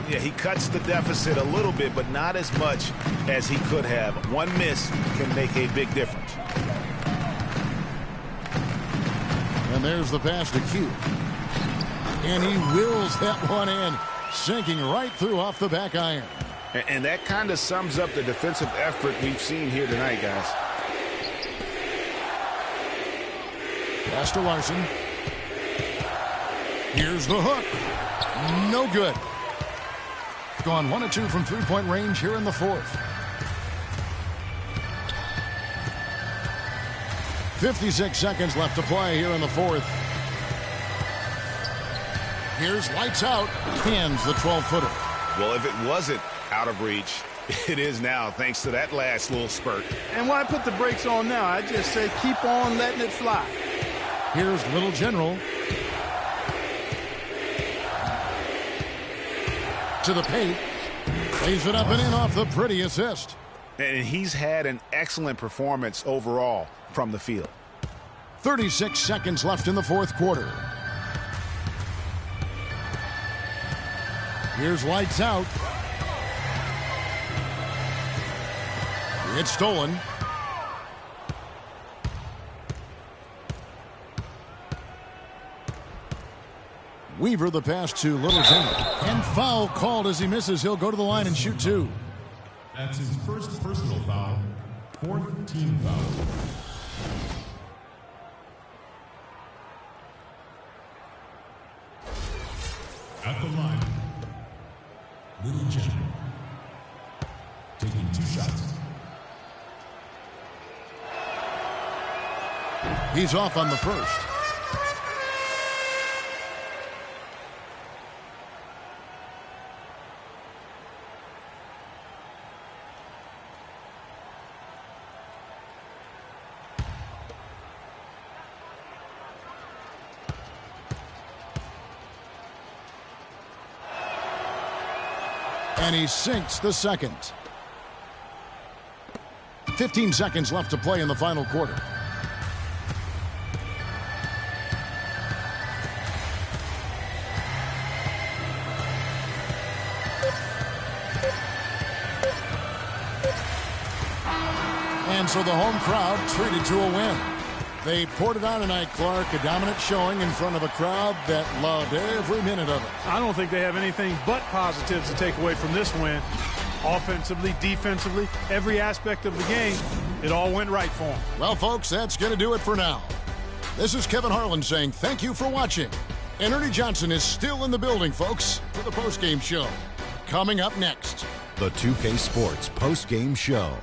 Yeah, he cuts the deficit a little bit, but not as much as he could have. One miss can make a big difference. And there's the pass to Q. And he wills that one in, sinking right through off the back iron. And that kind of sums up the defensive effort we've seen here tonight, guys. Pass to Larson. Here's the hook. No good. Gone 1 of 2 from three-point range here in the fourth. 56 seconds left to play here in the fourth. Here's lights out. Cans the 12-footer. Well, if it wasn't out of reach, it is now, thanks to that last little spurt. And why put the brakes on now? I just say keep on letting it fly. Here's Little General. To the paint. Lays it up and in off the pretty assist. And he's had an excellent performance overall from the field. 36 seconds left in the fourth quarter. Here's lights out. It's stolen. Weaver the pass to Little General. And foul called as he misses. He'll go to the line and shoot 2. That's his first personal foul. 4th team foul. At the line, Little General taking 2 shots. He's off on the first. And he sinks the second. 15 seconds left to play in the final quarter. And so the home crowd treated to a win. They poured it on tonight, Clark. A dominant showing in front of a crowd that loved every minute of it. I don't think they have anything but positives to take away from this win. Offensively, defensively, every aspect of the game, it all went right for them. Well, folks, that's going to do it for now. This is Kevin Harlan saying thank you for watching. And Ernie Johnson is still in the building, folks, for the postgame show. Coming up next, the 2K Sports postgame show.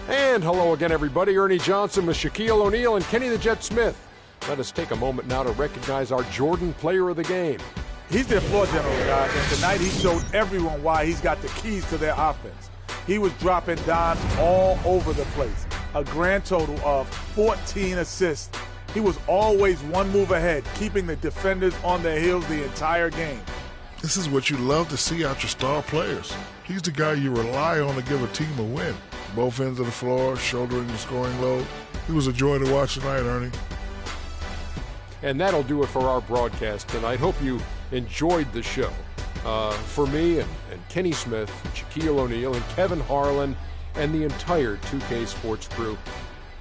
And hello again, everybody. Ernie Johnson with Shaquille O'Neal and Kenny the Jet Smith. Let us take a moment now to recognize our Jordan Player of the Game. He's their floor general, guys, and tonight he showed everyone why he's got the keys to their offense. He was dropping dimes all over the place. A grand total of 14 assists. He was always one move ahead, keeping the defenders on their heels the entire game. This is what you love to see out your star players. He's the guy you rely on to give a team a win. Both ends of the floor, shouldering the scoring load. He was a joy to watch tonight, Ernie. And that'll do it for our broadcast tonight. Hope you enjoyed the show. For me and Kenny Smith, Shaquille O'Neal, and Kevin Harlan, and the entire 2K Sports crew,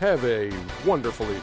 have a wonderful evening.